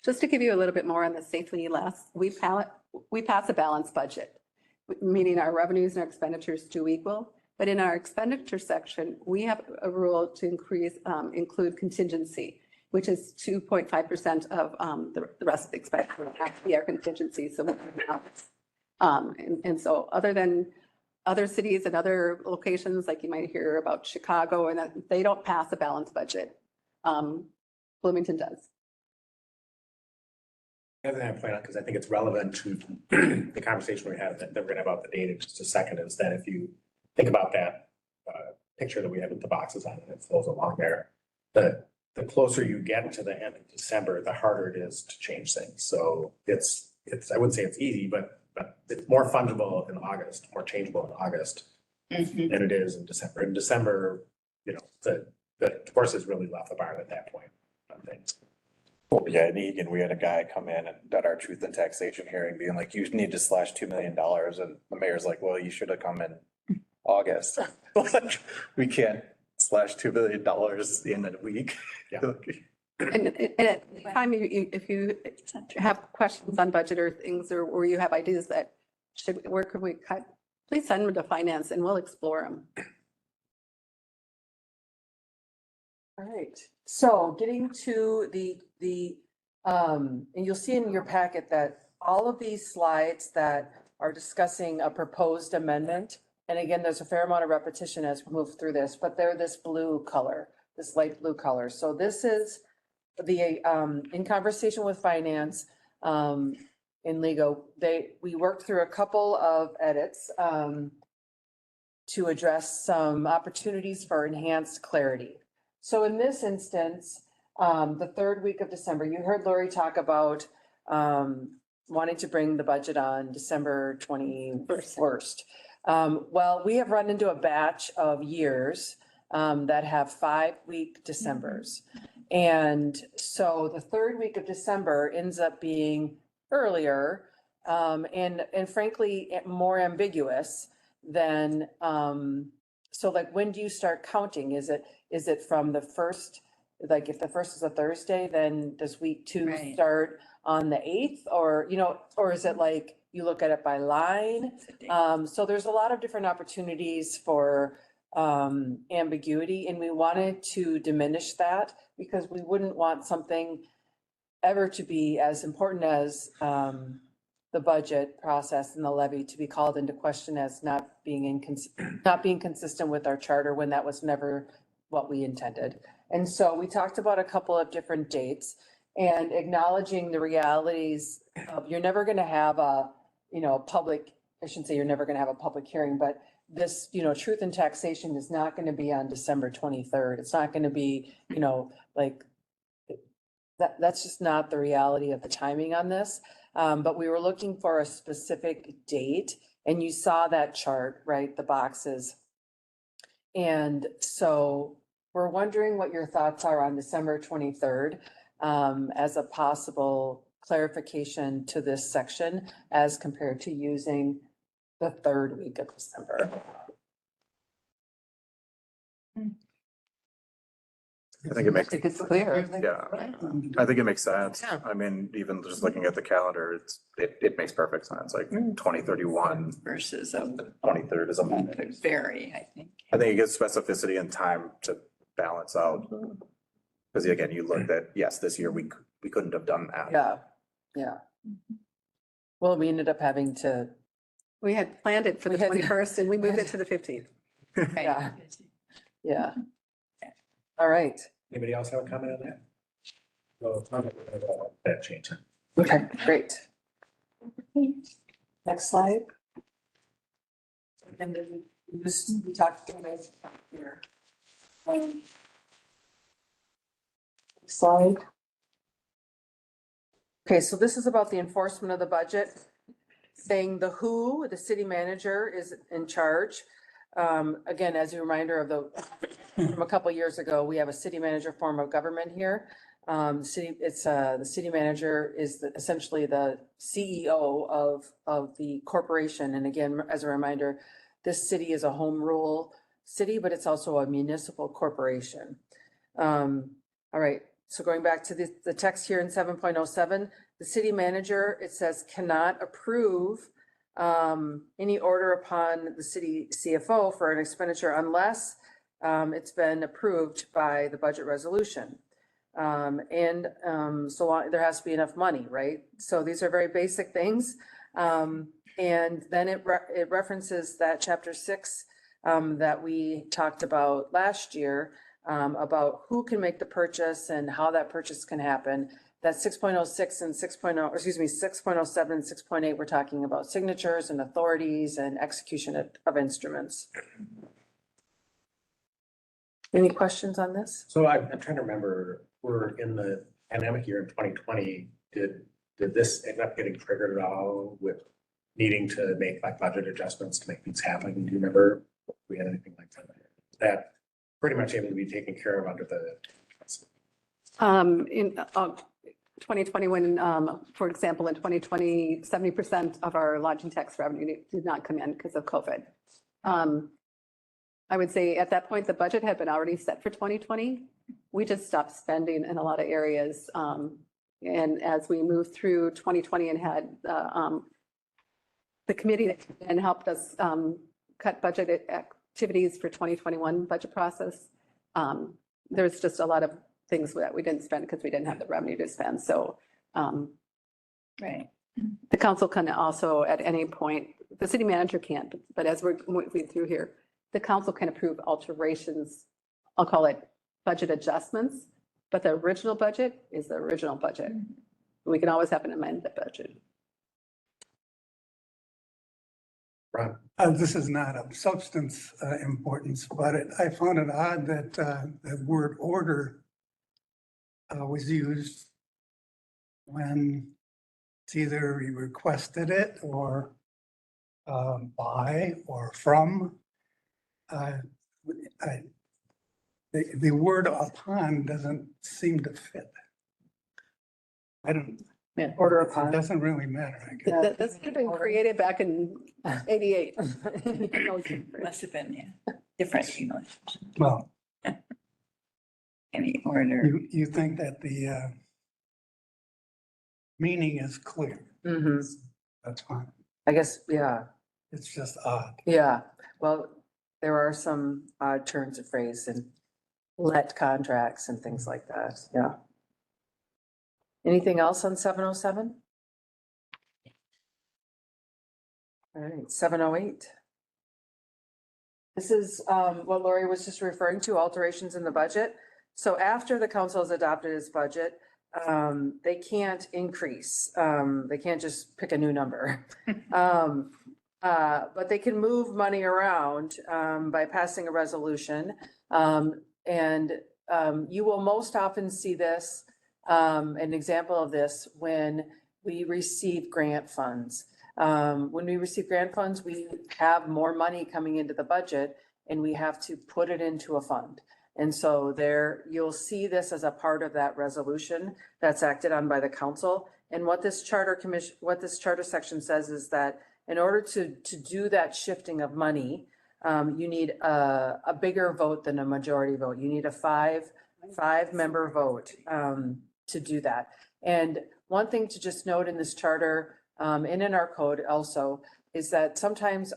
Just to give you a little bit more on the safely less, we pass a balanced budget, meaning our revenues and our expenditures do equal. But in our expenditure section, we have a rule to include contingency, which is 2.5% of the rest of the expenditure has to be our contingency. So, and so other than other cities and other locations, like you might hear about Chicago, and they don't pass a balanced budget. Bloomington does. The other thing I point out, because I think it's relevant to the conversation we had that we're gonna have about the data in just a second, is that if you think about that picture that we have with the boxes on it, it flows along there. The the closer you get to the end of December, the harder it is to change things. So it's, I wouldn't say it's easy, but it's more fungible in August, more changeable in August Mhm. than it is in December. In December, you know, the horses really left the barn at that point on things. Well, yeah, in Egan, we had a guy come in and at our truth and taxation hearing being like, you need to slash $2 million. And the mayor's like, well, you should have come in August. Like, we can't slash $2 million in a week. Yeah. And at the time, if you have questions on budget or things, or you have ideas that where could we cut, please send them to finance and we'll explore them. All right, so getting to and you'll see in your packet that all of these slides that are discussing a proposed amendment, and again, there's a fair amount of repetition as we move through this, but they're this blue color, this light blue color. So this is the, in conversation with finance, in legal, we worked through a couple of edits, to address some opportunities for enhanced clarity. So in this instance, the third week of December, you heard Lori talk about wanting to bring the budget on December 21st. Well, we have run into a batch of years that have 5-week Decembers. And so the third week of December ends up being earlier and frankly, more ambiguous than, so like, when do you start counting? Is it from the first, like if the first is a Thursday, then does week 2 Right. start on the 8th? Or, you know, or is it like you look at it by line? So there's a lot of different opportunities for ambiguity, and we wanted to diminish that because we wouldn't want something ever to be as important as the budget process and the levy to be called into question as not being consistent with our charter when that was never what we intended. And so we talked about a couple of different dates and acknowledging the realities of you're never going to have a, you know, public, I shouldn't say you're never going to have a public hearing, but this, you know, truth and taxation is not going to be on December 23rd. It's not going to be, you know, like that's just not the reality of the timing on this. But we were looking for a specific date, and you saw that chart, right? The boxes. And so we're wondering what your thoughts are on December 23rd as a possible clarification to this section as compared to using the third week of December. I think it makes, It's clear. yeah, I think it makes sense. I mean, even just looking at the calendar, it makes perfect sense, like 2031. Versus The 23rd is a Monday. very, I think. I think it gives specificity and time to balance out. Because again, you looked at, yes, this year we couldn't have done that. Yeah. Well, we ended up having to, We had planned it for the We had- 21st and we moved it to the 15th. yeah. Yeah. All right. Anybody else have a comment on that? Well, that change. Okay, great. Next slide. And then we talked about here. Slide. Okay, so this is about the enforcement of the budget, saying the city manager is in charge. Again, as a reminder of from a couple of years ago, we have a city manager form of government here. The city manager is essentially the CEO of the corporation. And again, as a reminder, this city is a home rule city, but it's also a municipal corporation. All right, so going back to the text here in 7.07, the city manager, it says cannot approve any order upon the city CFO for an expenditure unless it's been approved by the budget resolution. So there has to be enough money, right? So these are very basic things. And then it references that chapter 6 that we talked about last year about who can make the purchase and how that purchase can happen. That 6.06 and 6.07 and 6.8, we're talking about signatures and authorities and execution of instruments. Any questions on this? So I'm trying to remember, were in the pandemic year in 2020, did this end up getting triggered at all with needing to make like budget adjustments to make things happen? Do you remember if we had anything like that? That pretty much able to be taken care of under the. In 2020, when, for example, in 2020, 70% of our lodging tax revenue did not come in because of COVID. I would say at that point, the budget had been already set for 2020. We just stopped spending in a lot of areas. And as we moved through 2020 and had the committee and helped us cut budget activities for 2021 budget process, there's just a lot of things that we didn't spend because we didn't have the revenue to spend. So Right. the council can also at any point, the city manager can't, but as we're moving through here, the council can approve alterations. I'll call it budget adjustments, but the original budget is the original budget. We can always have an amended budget. Ron? This is not of substance importance, but I found it odd that the word order was used when it's either you requested it or by or from. The word upon doesn't seem to fit. I don't, Order it upon. doesn't really matter, I guess. That's been created back in 88. Must have been, yeah, different English, Well, any order. you think that the meaning is clear. Mhm. That's fine. I guess, yeah, It's just odd. yeah. Well, there are some odd turns of phrase and let contracts and things like that. Yeah. Anything else on 707? All right, 708. This is what Lori was just referring to, alterations in the budget. So after the council has adopted its budget, they can't increase. They can't just pick a new number. But they can move money around by passing a resolution. And you will most often see this, an example of this, when we receive grant funds. When we receive grant funds, we have more money coming into the budget and we have to put it into a fund. And so there, you'll see this as a part of that resolution that's acted on by the council. And what this charter section says is that in order to do that shifting of money, you need a bigger vote than a majority vote. You need a five member vote to do that. And one thing to just note in this charter and in our code also is that sometimes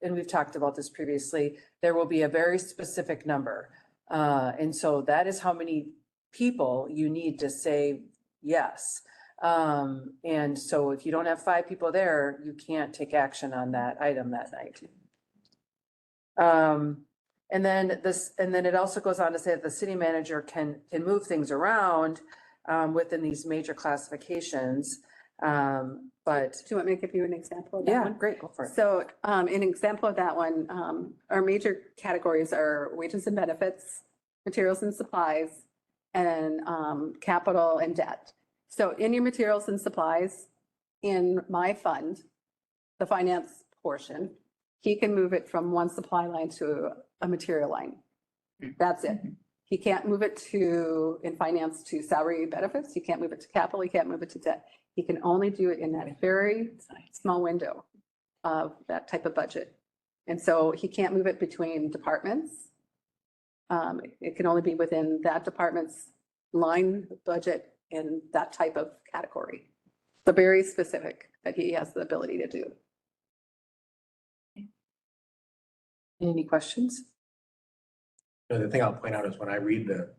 and we've talked about this previously, there will be a very specific number. And so that is how many people you need to say yes. And so if you don't have 5 people there, you can't take action on that item that night. And then it also goes on to say that the city manager can move things around within these major classifications. But Do you want me to give you an example of that yeah, one? great, go for it. So an example of that one, our major categories are wages and benefits, materials and supplies, and capital and debt. So in your materials and supplies, in my fund, the finance portion, he can move it from one supply line to a material line. That's it. He can't move it in finance to salary benefits. He can't move it to capital. He can't move it to debt. He can only do it in that very small window of that type of budget. And so he can't move it between departments. It can only be within that department's line budget in that type of category. So very specific that he has the ability to do. Any questions? The thing I'll point out is when I read the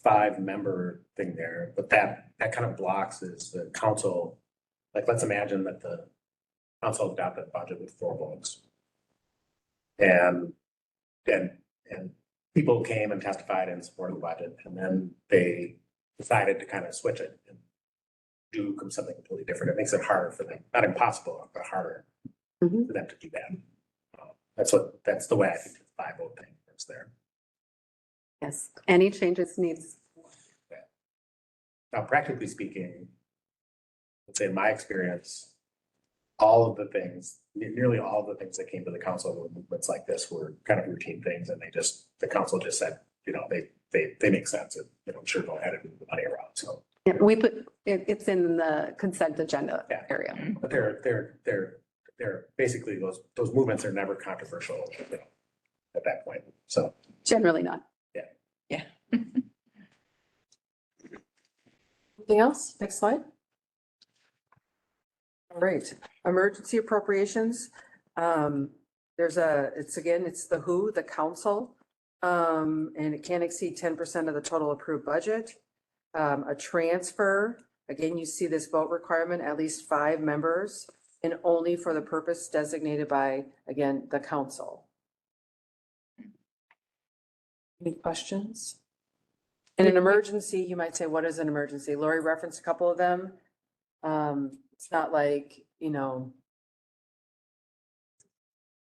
5-member thing there, but that kind of blocks is the council. Like, let's imagine that the council adopted a budget with 4 votes. And people came and testified in support of the budget, and then they decided to kind of switch it and do something completely different. It makes it harder for them, not impossible, but harder for them to do that. That's the way I think the 5-vote thing is there. Yes, any changes needs Now, practically speaking, let's say in my experience, all of the things, nearly all of the things that came to the council with movements like this were kind of routine things, and the council just said, they make sense, and, sure, go ahead and move the money around, so. Yeah, we put, it's in the consent agenda Yeah. area. But they're basically, those movements are never controversial, at that point, so. Generally not. Anything else? Next slide. All right, emergency appropriations. It's the who, the council. And it can't exceed 10% of the total approved budget. A transfer, again, you see this vote requirement, at least 5 members, and only for the purpose designated by, again, the council. Any questions? In an emergency, you might say, what is an emergency? Lori referenced a couple of them. It's not like,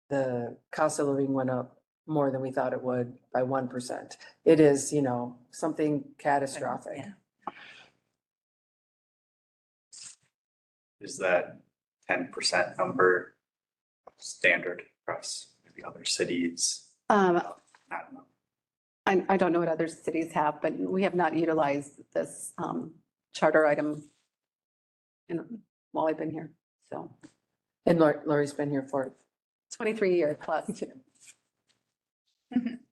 the cost of living went up more than we thought it would by 1%. It is, something catastrophic. Yeah. Is that 10% number standard across maybe other cities? I I don't know. I don't know what other cities have, but we have not utilized this charter item while I've been here. So And Lori's been here for, 23 years plus.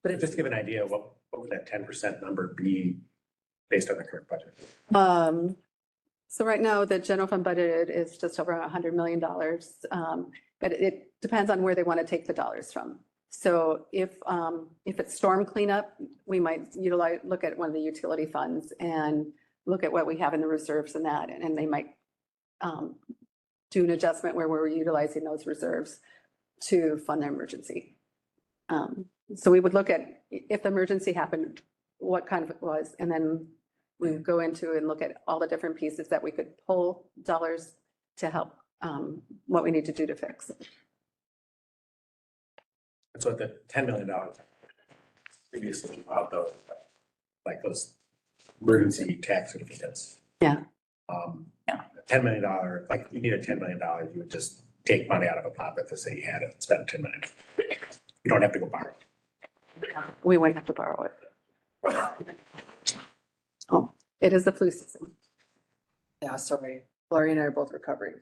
But just to give an idea, what would that 10% number be based on the current budget? So right now, the general fund budget is just over $100 million. But it depends on where they want to take the dollars from. So if it's storm cleanup, we might look at one of the utility funds and look at what we have in the reserves and that, and they might do an adjustment where we're utilizing those reserves to fund their emergency. So we would look at if the emergency happened, what kind of it was, and then we would go into and look at all the different pieces that we could pull dollars to help what we need to do to fix. And so at the $10 million previously, about those emergency tax certificates. Yeah. $10 million, like you need a $10 million, you would just take money out of a pocket to say you had it and spend $10 million. You don't have to go borrow. We wouldn't have to borrow it. Oh, it is the flu season. yeah, sorry. Lori and I are both recovering.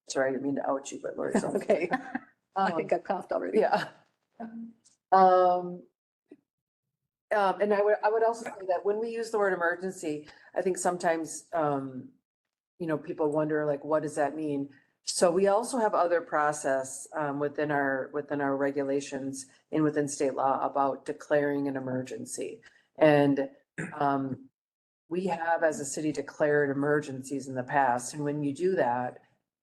Sorry, I didn't mean to out you, but Lori's Okay. I think I've coughed already. Yeah. And I would also say that when we use the word emergency, I think sometimes, people wonder like, what does that mean? So we also have other process, within our regulations and within state law about declaring an emergency. And, we have as a city declared emergencies in the past. And when you do that,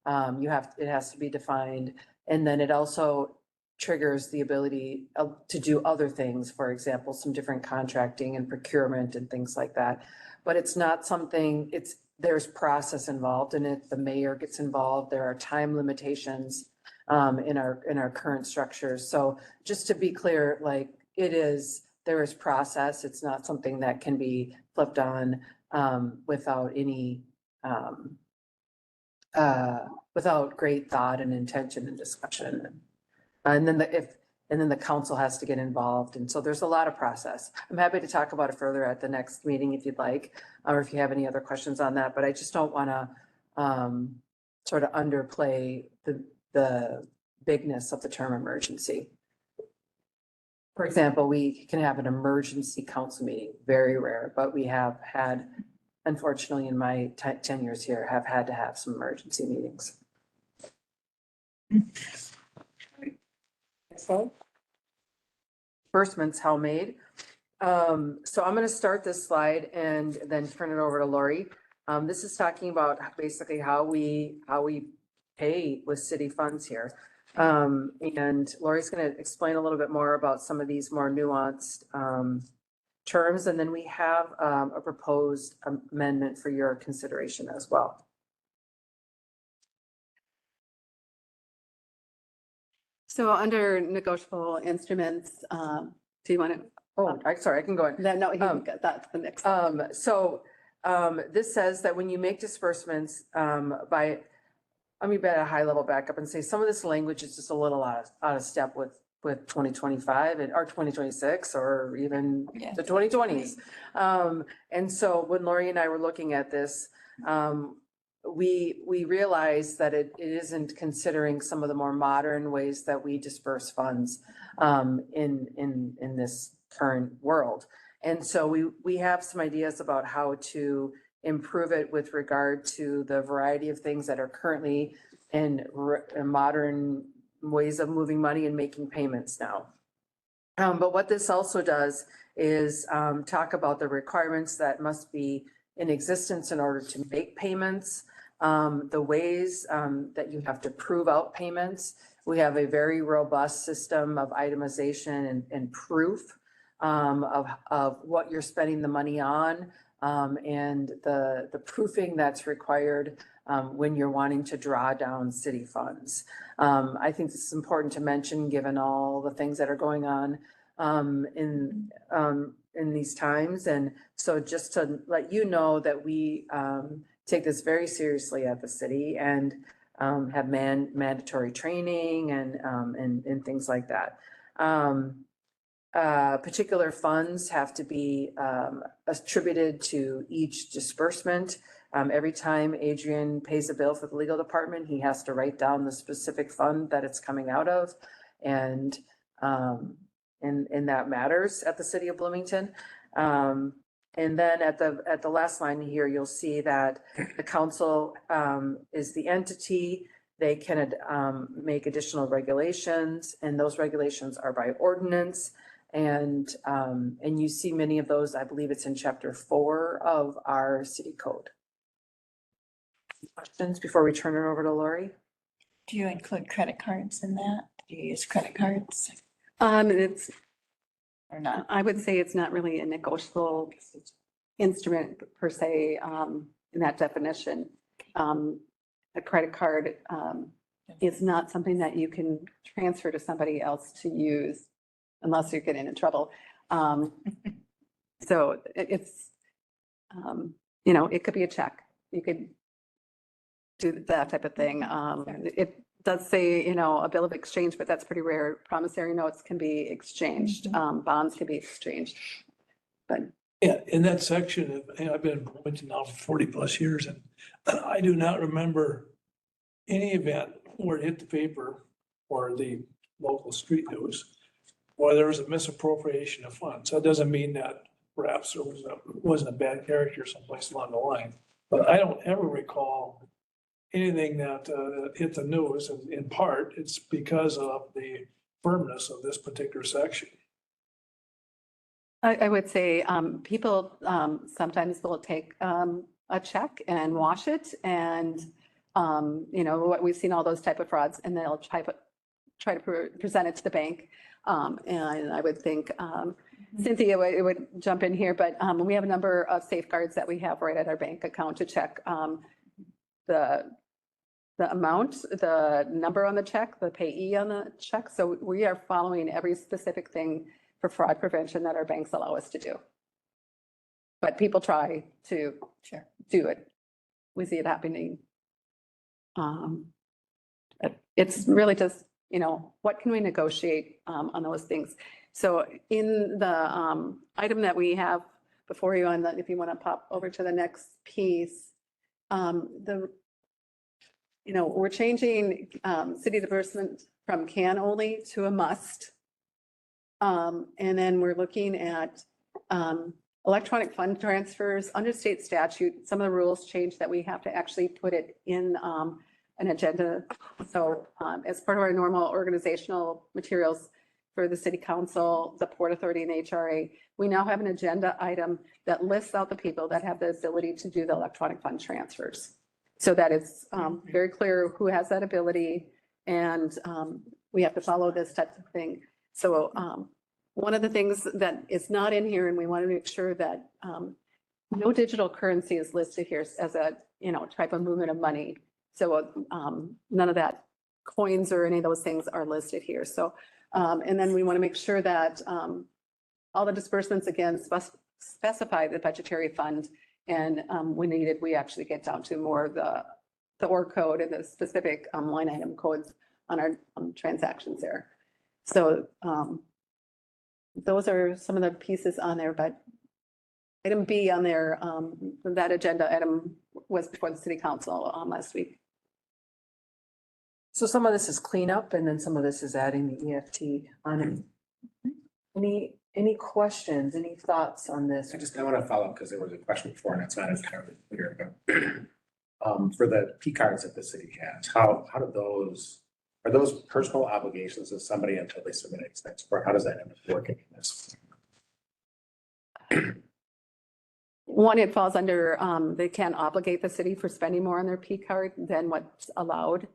it has to be defined. And then it also triggers the ability to do other things, for example, some different contracting and procurement and things like that. But it's not something, there's process involved in it. The mayor gets involved. There are time limitations in our current structures. So just to be clear, like there is process. It's not something that can be flipped on without any without great thought and intention and discussion. And then the council has to get involved. And so there's a lot of process. I'm happy to talk about it further at the next meeting if you'd like, or if you have any other questions on that, but I just don't want to sort of underplay the bigness of the term emergency. For example, we can have an emergency council meeting, very rare, but we have had, unfortunately, in my 10 years here, have had to have some emergency meetings. Disbursements, how made. So I'm going to start this slide and then turn it over to Lori. This is talking about basically how we pay with city funds here. And Lori's going to explain a little bit more about some of these more nuanced terms. And then we have a proposed amendment for your consideration as well. So under negotiable instruments, do you want to? Oh, sorry, I can go on. No, that's the next. So this says that when you make disbursements, let me at a high level back up and say some of this language is just a little out of step with 2025 or 2026 or even Yeah. the 2020s. And so when Lori and I were looking at this, we realized that it isn't considering some of the more modern ways that we disperse funds in this current world. And so we have some ideas about how to improve it with regard to the variety of things that are currently in modern ways of moving money and making payments now. But what this also does is talk about the requirements that must be in existence in order to make payments, the ways that you have to prove out payments. We have a very robust system of itemization and proof of what you're spending the money on, and the proofing that's required when you're wanting to draw down city funds. I think this is important to mention, given all the things that are going on in these times. And so just to let you know that we take this very seriously at the city and have mandatory training and things like that. Particular funds have to be attributed to each disbursement. Every time Adrian pays a bill for the legal department, he has to write down the specific fund that it's coming out of. And that matters at the city of Bloomington. And then at the last line here, you'll see that the council is the entity. They can make additional regulations, and those regulations are by ordinance. And you see many of those, I believe it's in chapter 4 of our city code. Questions before we turn it over to Lori? Do you include credit cards in that? Do you use credit cards It's, or not? I would say it's not really a negotiable instrument per se, in that definition. A credit card, is not something that you can transfer to somebody else to use unless you're getting in trouble. So it's, it could be a check. You could do that type of thing. It does say, a bill of exchange, but that's pretty rare. Promissory notes can be exchanged. Bonds can be exchanged. But Yeah, in that section, I've been in Bloomington now for 40+ years, and I do not remember any event where it hit the paper or the local street news where there was a misappropriation of funds. That doesn't mean that perhaps there wasn't a bad character someplace along the line, but I don't ever recall anything that hit the news. And in part, it's because of the firmness of this particular section. I would say people sometimes will take a check and wash it, and what we've seen all those type of frauds, and they'll try to present it to the bank. And I would think Cynthia would jump in here, but we have a number of safeguards that we have right at our bank account to check the amount, the number on the check, the payee on the check. So we are following every specific thing for fraud prevention that our banks allow us to do. But people try to do it. We see it happening. It's really just, what can we negotiate on those things? So in the item that we have before you on if you want to pop over to the next piece, we're changing city disbursement from can only to a must. And then we're looking at electronic fund transfers under state statute. Some of the rules change that we have to actually put it in an agenda. So as part of our normal organizational materials for the city council, the Port Authority and HRA, we now have an agenda item that lists out the people that have the ability to do the electronic fund transfers. So that it's very clear who has that ability, and we have to follow this type of thing. So one of the things that is not in here, and we want to make sure that no digital currency is listed here as a type of movement of money. So none of that coins or any of those things are listed here. So and then we want to make sure that all the disbursements again specify the budgetary fund And we actually get down to more of the OR code and the specific line item codes on our transactions there. So those are some of the pieces on there, but item B on there, that agenda item was before the city council last week. So some of this is cleanup and then some of this is adding the EFT on it. Any questions, any thoughts on this? I want to follow up because there was a question before and it's not entirely clear. But for the P cards that the city has, how do those, are those personal obligations of somebody until they submit an expense report? How does that end up working in this? One, it falls under, they can't obligate the city for spending more on their P card than what's allowed.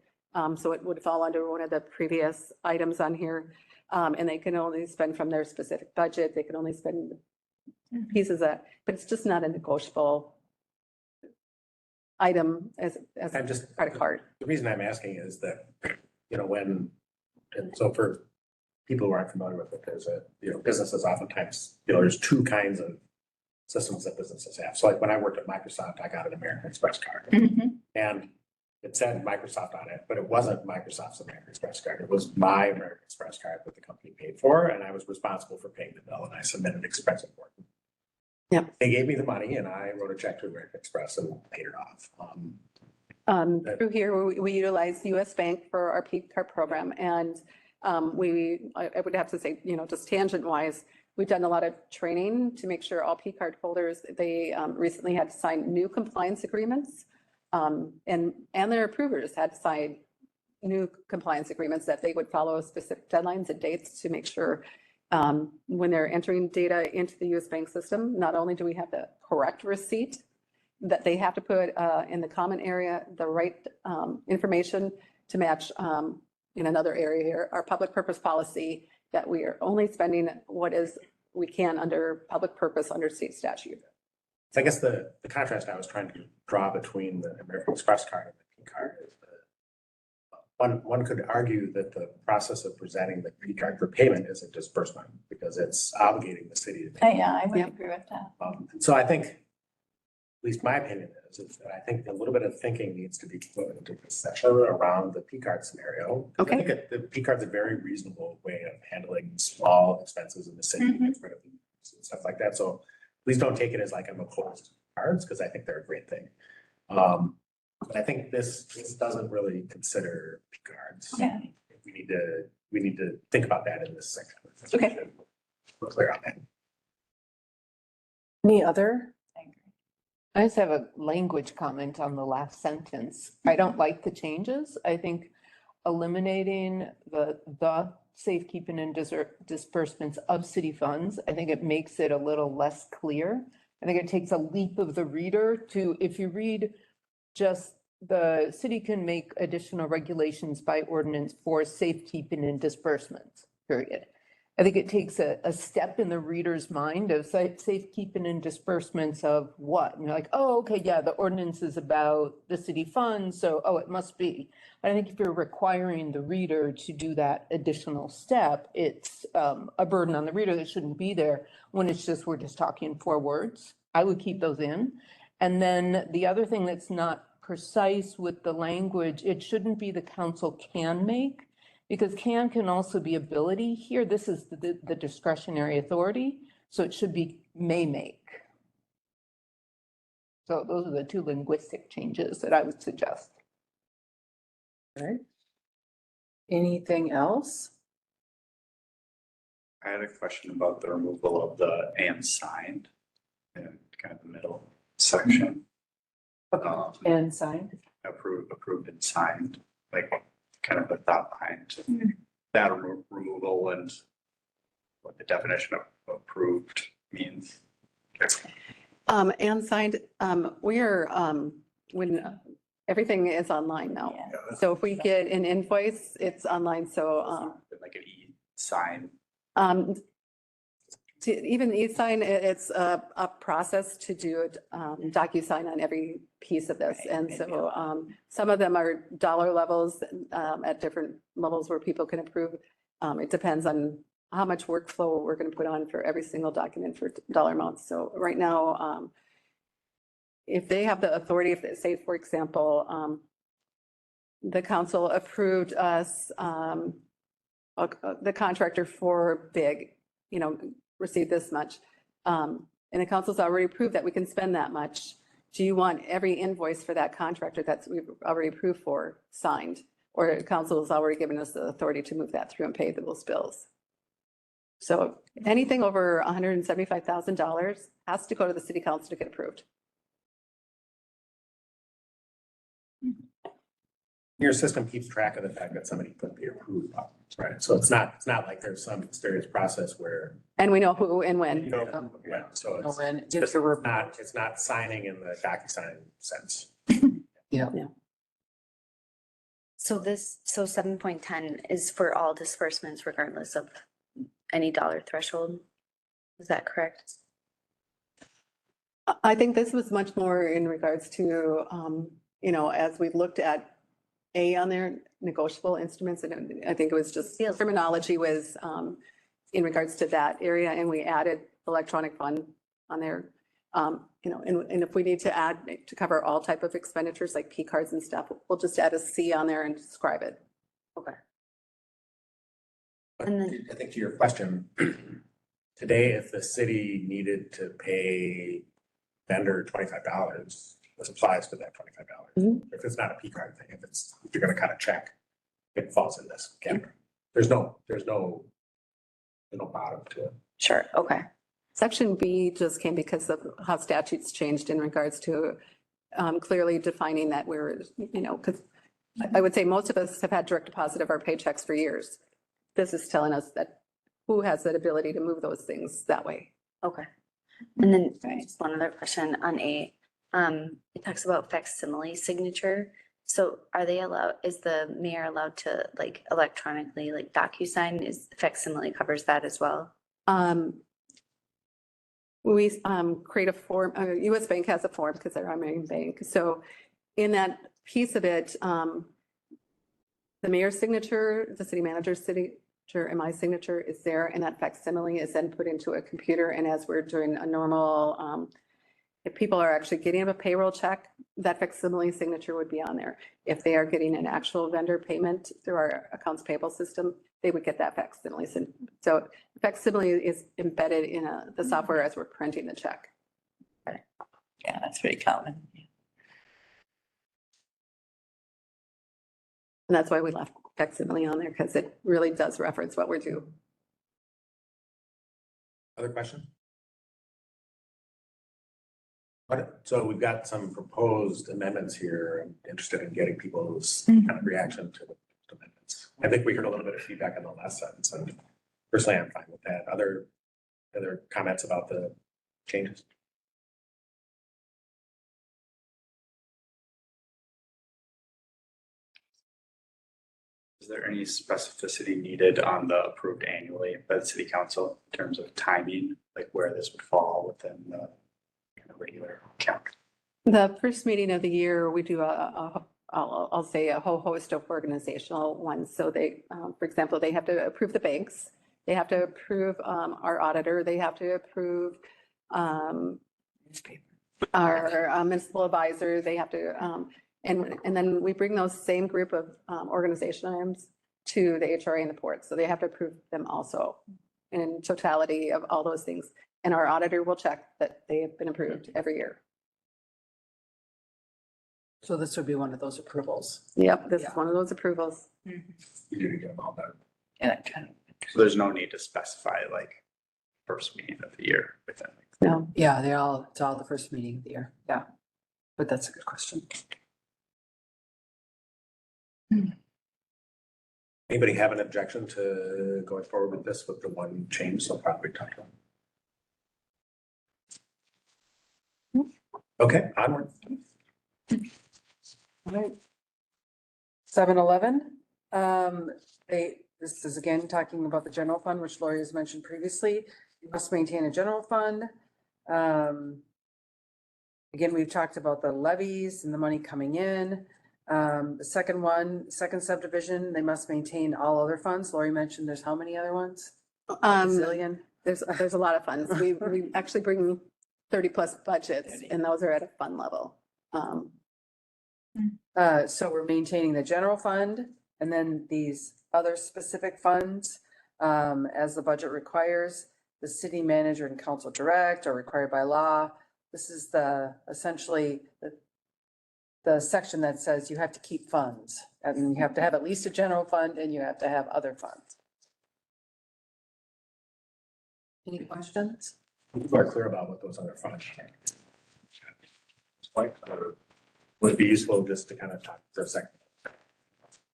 So it would fall under one of the previous items on here. And they can only spend from their specific budget. They can only spend pieces of, but it's just not a negotiable item as I'm just, a credit card. the reason I'm asking is that, when, and so for people who aren't familiar with it, there's businesses oftentimes, there's two kinds of systems that businesses have. So like when I worked at Microsoft, I got an American Express card. And it said Microsoft on it, but it wasn't Microsoft's American Express card. It was my American Express card that the company paid for, and I was responsible for paying the bill, and I submitted an expense report. Yep. They gave me the money, and I wrote a check to American Express and paid it off. Through here, we utilize US Bank for our P card program. And I would have to say, just tangent wise, we've done a lot of training to make sure all P card holders, they recently had to sign new compliance agreements. And their approvers had to sign new compliance agreements that they would follow specific deadlines and dates to make sure when they're entering data into the US Bank system, not only do we have the correct receipt, that they have to put in the common area, the right information to match in another area here, our public purpose policy, that we are only spending what is we can under public purpose under state statute. So I guess the contrast I was trying to draw between the American Express card and the P card is one could argue that the process of presenting the P card for payment is a disbursement because it's obligating the city to pay. Yeah, I would Yep. agree with that. And so I think, at least my opinion is that I think a little bit of thinking needs to be put into this session around the P card scenario. Okay. I think the P card's a very reasonable way of handling small expenses in the city, and stuff like that. So please don't take it as like I'm opposed to cards, because I think they're a great thing. But I think this doesn't really consider P cards. Yeah. We need to think about that in this section. Okay. We're clear on that. Any other? I just have a language comment on the last sentence. I don't like the changes. I think eliminating the safekeeping and disbursements of city funds, I think it makes it a little less clear. I think it takes a leap of the reader to, if you read just the city can make additional regulations by ordinance for safekeeping and disbursements, period. I think it takes a step in the reader's mind of safekeeping and disbursements of what? And you're like, oh, okay, yeah, the ordinance is about the city funds, so, oh, it must be. But I think if you're requiring the reader to do that additional step, it's a burden on the reader that shouldn't be there when it's just, we're just talking 4 words. I would keep those in. And then the other thing that's not precise with the language, it shouldn't be the council can make, because can also be ability. Here, this is the discretionary authority, so it should be may make. So those are the 2 linguistic changes that I would suggest. All right. Anything else? I had a question about the removal of the and signed in kind of the middle section. And signed? Approved and signed, like kind of the thought behind that removal and what the definition of approved means. And signed, we are, when everything is online now. Yeah. So if we get an invoice, it's online. So Like an e-sign. even e-sign, it's a process to do DocuSign on every piece of this. And so some of them are dollar levels at different levels where people can approve. It depends on how much workflow we're going to put on for every single document for dollar amounts. So right now, if they have the authority, if they say, for example, the council approved us, the contractor for big, received this much. And the council's already approved that we can spend that much. Do you want every invoice for that contractor that's we've already approved for signed? Or the council has already given us the authority to move that through and pay those bills? So anything over $175,000 has to go to the city council to get approved. Your system keeps track of the fact that somebody put the approved up, right? So it's not like there's some mysterious process where. And we know who and when. Yeah, so Know it's when just it's a report. it's not signing in the DocuSign sense. Yeah. So 7.10 is for all disbursements regardless of any dollar threshold. Is that correct? I think this was much more in regards to, as we looked at on their negotiable instruments, and I think it was just terminology was in regards to that area, and we added electronic fund on there. And if we need to add to cover all type of expenditures like P cards and stuff, we'll just add a C on there and describe it. Okay. But And then- I think to your question, today, if the city needed to pay vendor $25, this applies to that $25. If it's not a P card thing, if you're gonna cut a check, it falls in this category. There's no bottom to it. Sure, okay. Section B just came because of how statutes changed in regards to clearly defining that we're, because I would say most of us have had direct deposit of our paychecks for years. This is telling us that who has that ability to move those things that way. Okay. And then just one other question on A. It talks about facsimile signature. So are they allowed, is the mayor allowed to like electronically like DocuSign? Is facsimile covers that as well? We create a form, US Bank has a form because they're our main bank. So in that piece of it, the mayor's signature, the city manager's signature, and my signature is there, and that facsimile is then put into a computer. And as we're doing a normal, if people are actually getting a payroll check, that facsimile signature would be on there. If they are getting an actual vendor payment through our accounts payable system, they would get that facsimile. So facsimile is embedded in the software as we're printing the check. Yeah, that's very common. And that's why we left facsimile on there, because it really does reference what we're due. Other question? So we've got some proposed amendments here. I'm interested in getting people's kind of reaction to the amendments. I think we heard a little bit of feedback on the last sentence, and personally, I'm fine with that. Other comments about the changes? Is there any specificity needed on the approved annually by the city council in terms of timing, like where this would fall within the regular count? The first meeting of the year, we do I'll say a whole host of organizational ones. So they, for example, they have to approve the banks. They have to approve our auditor. They have to approve our municipal advisor. They have to, and then we bring those same group of organizational items to the HRA and the port. So they have to approve them also in totality of all those things. And our auditor will check that they have been approved every year. So this would be one of those approvals. Yep, this is one of those approvals. You need to get them all done. Yeah, kind of. So there's no need to specify like first meeting of the year within. No, Yeah, it's all the first meeting of the year. Yeah. But that's a good question. Anybody have an objection to going forward with this with the one change so far we talked about? Okay, onward. All right. 7-Eleven, this is again talking about the general fund, which Lori has mentioned previously. You must maintain a general fund. Again, we've talked about the levies and the money coming in. The second subdivision, they must maintain all other funds. Lori mentioned there's how many other ones? A zillion. there's a lot of funds. We actually bring 30+ budgets, and those are at a fund level. So we're maintaining the general fund and then these other specific funds, as the budget requires, the city manager and council direct are required by law. This is essentially the section that says you have to keep funds, and you have to have at least a general fund and you have to have other funds. Any questions? People are clear about what those other funds are. Like, would it be useful just to kind of talk for a second?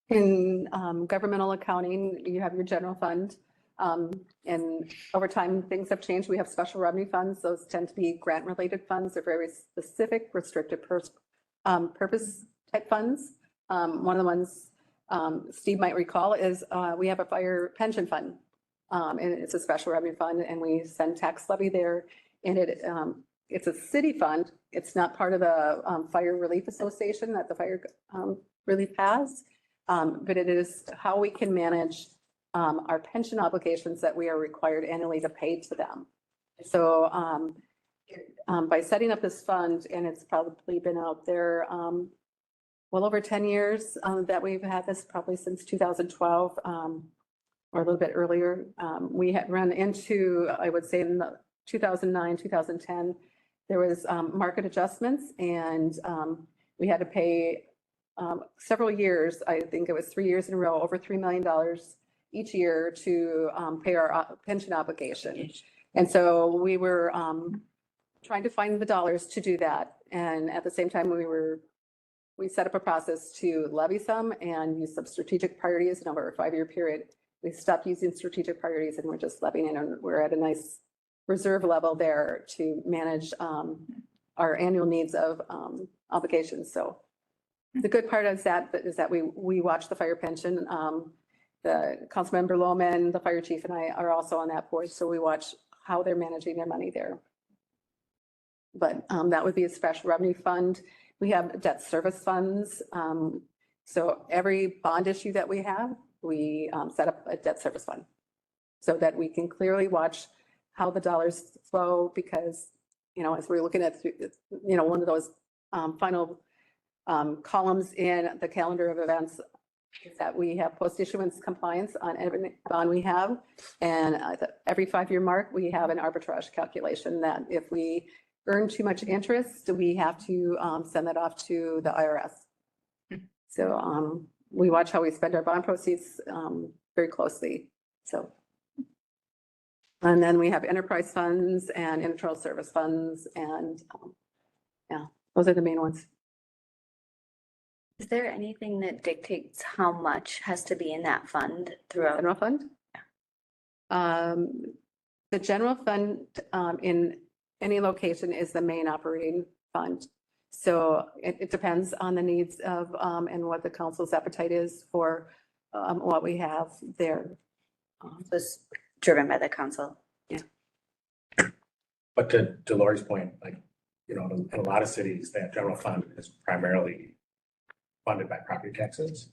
In governmental accounting, you have your general fund. And over time, things have changed. We have special revenue funds. Those tend to be grant-related funds. They're very specific, restricted purpose type funds. One of the ones Steve might recall is we have a fire pension fund. And it's a special revenue fund, and we send tax levy there. And it's a city fund. It's not part of the Fire Relief Association that the fire relief has. But it is how we can manage our pension obligations that we are required annually to pay to them. So by setting up this fund, and it's probably been out there well over 10 years that we've had this, probably since 2012 or a little bit earlier. We had run into, I would say in the 2009, 2010, there was market adjustments, and we had to pay several years, I think it was 3 years in a row, over $3 million each year to pay our pension obligation. And so we were trying to find the dollars to do that. And at the same time, we set up a process to levy some and use some strategic priorities. And over a 5-year period, we stopped using strategic priorities and we're just levying, and we're at a nice reserve level there to manage our annual needs of obligations. So the good part is that we watch the fire pension. The Councilmember Lohman, the fire chief, and I are also on that board, so we watch how they're managing their money there. But that would be a special revenue fund. We have debt service funds. So every bond issue that we have, we set up a debt service fund so that we can clearly watch how the dollars flow, because, as we're looking at, one of those final columns in the calendar of events is that we have post-issuance compliance on every bond we have. And every 5-year mark, we have an arbitrage calculation that if we earn too much interest, we have to send that off to the IRS. So we watch how we spend our bond proceeds very closely. So, and then we have enterprise funds and internal service funds, and yeah, those are the main ones. Is there anything that dictates how much has to be in that fund throughout? General fund? The general fund in any location is the main operating fund. So it depends on the needs of and what the council's appetite is for what we have there. Was driven by the council. Yeah. But to Lori's point, in a lot of cities, that general fund is primarily funded by property taxes.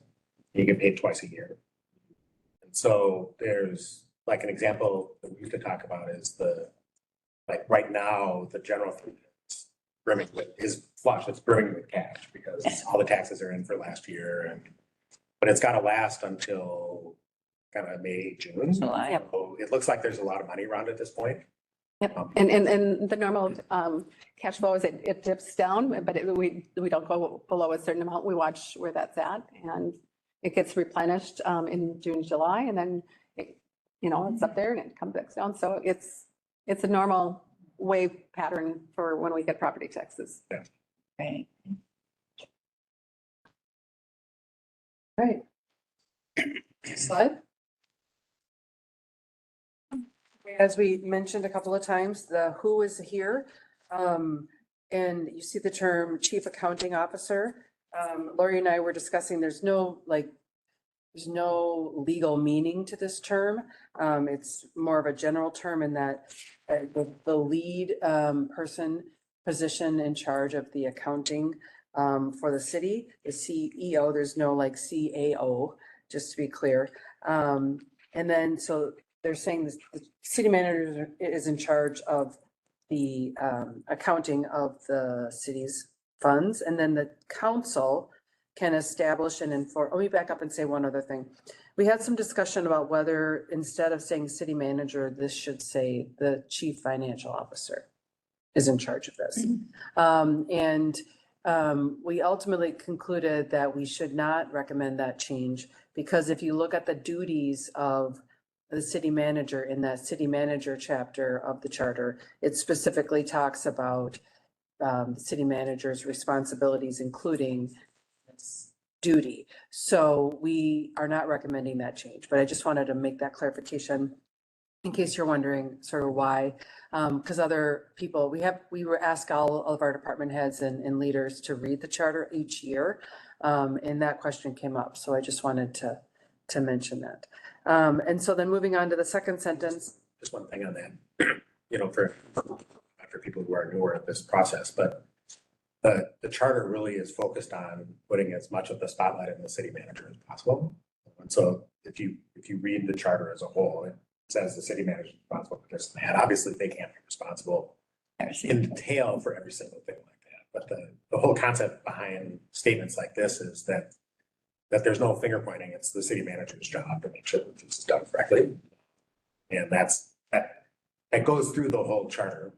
You get paid twice a year. And so there's an example that we used to talk about is right now, the general fund is flush, it's brimming with cash because all the taxes are in for last year, but it's got to last until kind of May, June. July. Yep. So it looks like there's a lot of money around at this point. Yep. And the normal cash flow is it dips down, but we don't go below a certain amount. We watch where that's at, and it gets replenished in June, July, and then it's up there and it comes back down. So it's a normal wave pattern for when we get property taxes. Yeah. Right. Right. Slide. As we mentioned a couple of times, the who is here. And you see the term chief accounting officer. Lori and I were discussing, there's no legal meaning to this term. It's more of a general term in that the lead position in charge of the accounting for the city, the CEO, there's no CAO, just to be clear. And then, so they're saying the city manager is in charge of the accounting of the city's funds. And then the council can establish and enforce, let me back up and say one other thing. We had some discussion about whether instead of saying city manager, this should say the chief financial officer is in charge of this. We ultimately concluded that we should not recommend that change because if you look at the duties of the city manager in that city manager chapter of the charter, it specifically talks about the city manager's responsibilities, including this duty. So we are not recommending that change, but I just wanted to make that clarification in case you're wondering sort of why. Because other people, we were asked all of our department heads and leaders to read the charter each year. And that question came up. So I just wanted to mention that. And so then moving on to the second sentence. Just one thing on that, for people who are newer at this process, but the charter really is focused on putting as much of the spotlight in the city manager as possible. And so if you read the charter as a whole, it says the city manager is responsible for this and that. Obviously, they can't be responsible in detail for every single thing like that. But the whole concept behind statements like this is that there's no finger pointing. It's the city manager's job to make sure that this is done correctly. And that goes through the whole charter.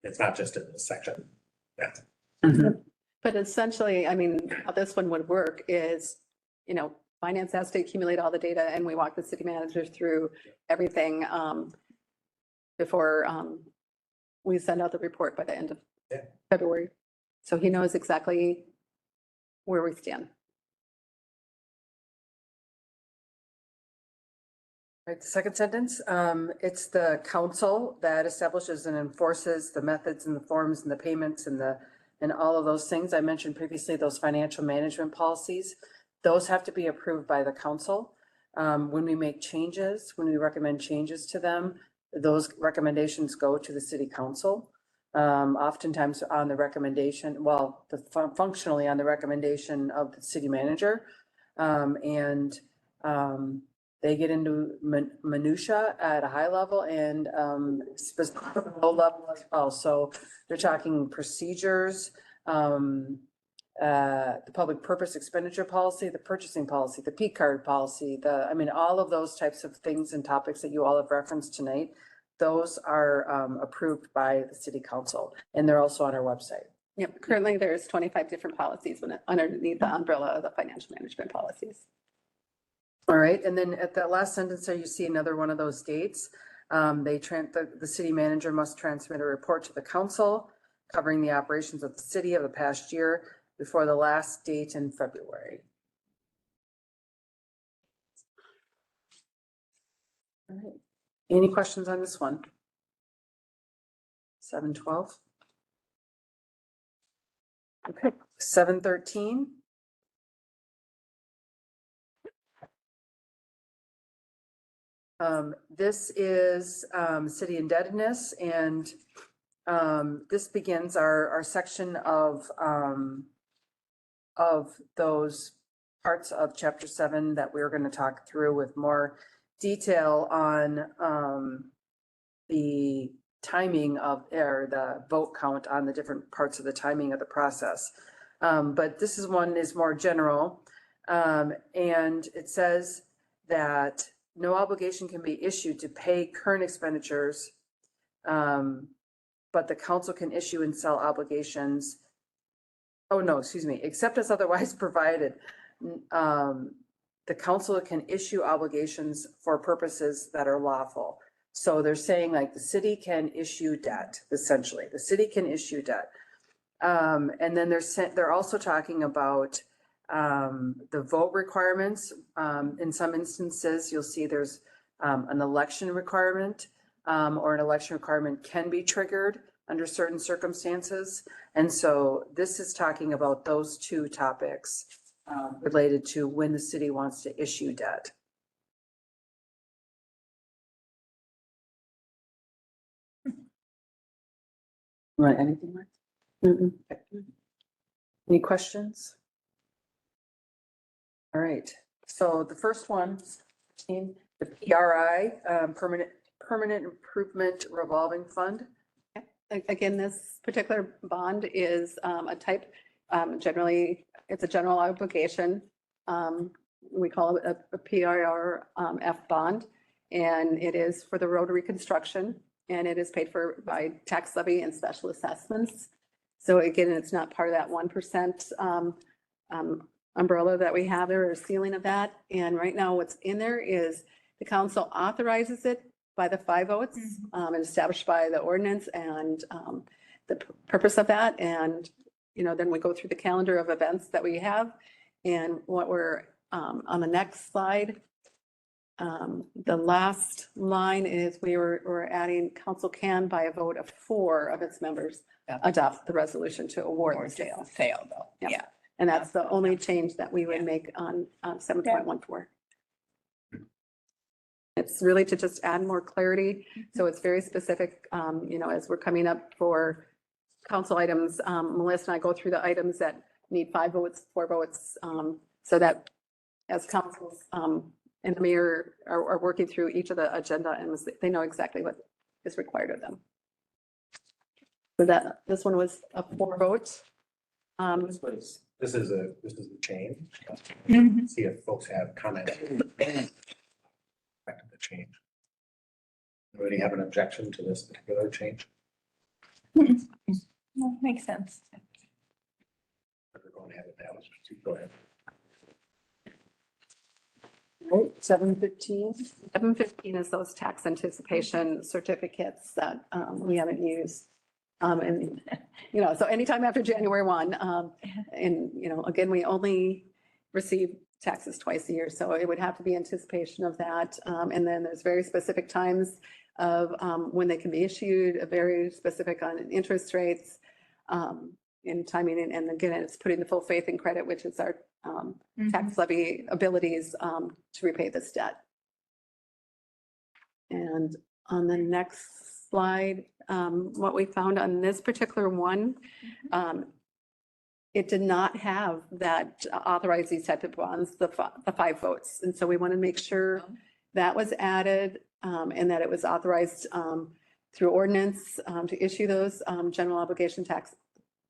It's not just in this section. Yeah. But essentially, I mean, how this one would work is, finance has to accumulate all the data and we walk the city manager through everything before we send out the report by the end of February. So he knows exactly where we stand. Right, the second sentence, it's the council that establishes and enforces the methods and the forms and the payments and all of those things. I mentioned previously, those financial management policies, those have to be approved by the council. When we make changes, when we recommend changes to them, those recommendations go to the city council. Oftentimes on the recommendation, functionally on the recommendation of the city manager. They get into minutia at a high level and specific low level as well. So they're talking procedures, the public purpose expenditure policy, the purchasing policy, the P card policy, all of those types of things and topics that you all have referenced tonight. Those are approved by the city council and they're also on our website. Yep. Currently, there's 25 different policies underneath the umbrella of the financial management policies. All right, and then at that last sentence there, you see another one of those dates. The city manager must transmit a report to the council covering the operations of the city of the past year before the last date in February. All right, any questions on this one? 7:12. Okay, 7:13. This is city indebtedness, and this begins our section of those parts of chapter 7 that we're going to talk through with more detail on the timing of the vote count on the different parts of the timing of the process. But this is more general, and it says that no obligation can be issued to pay current expenditures, but the council can issue and sell obligations. Oh, no, excuse me, except as otherwise provided. The council can issue obligations for purposes that are lawful. So they're saying like the city can issue debt, essentially. The city can issue debt. And then they're also talking about the vote requirements. In some instances, you'll see there's an election requirement, or an election requirement can be triggered under certain circumstances. And so this is talking about those two topics related to when the city wants to issue debt. Want anything, Mark? Any questions? All right, so the first one, the PRI, permanent improvement revolving fund. Again, this particular bond is a type, generally, it's a general obligation. We call it a PIRF bond, and it is for the road reconstruction, and it is paid for by tax levy and special assessments. So again, it's not part of that 1% umbrella that we have there, or ceiling of that. And right now, what's in there is the council authorizes it by the 5 votes and established by the ordinance and the purpose of that. And, you know, then we go through the calendar of events that we have. And what we're on the next slide, the last line is we're adding council can by a vote of 4 of its members adopt the resolution to award the sale. Sale though, Yep. yeah. And that's the only change that we would make on 7.14. It's really to just add more clarity. So it's very specific, you know, as we're coming up for council items, Melissa and I go through the items that need 5 votes, 4 votes, so that as councils and the mayor are working through each of the agenda items, they know exactly what is required of them. So that, this one was a 4 votes. This is a change. Mhm. See if folks have comments. Back to the change. Anybody have an objection to this particular change? Well, makes sense. We're going to have it now. Go ahead. Right, 7:15. 715 is those tax anticipation certificates that we haven't used. And, you know, so anytime after January 1, and, you know, again, we only receive taxes twice a year, so it would have to be anticipation of that. And then there's very specific times of when they can be issued, very specific on interest rates and timing. And again, it's putting the full faith and credit, which is our tax levy abilities to repay this debt. And on the next slide, what we found on this particular one, it did not have that authorize these type of bonds, the 5 votes. And so we want to make sure that was added and that it was authorized through ordinance to issue those general obligation tax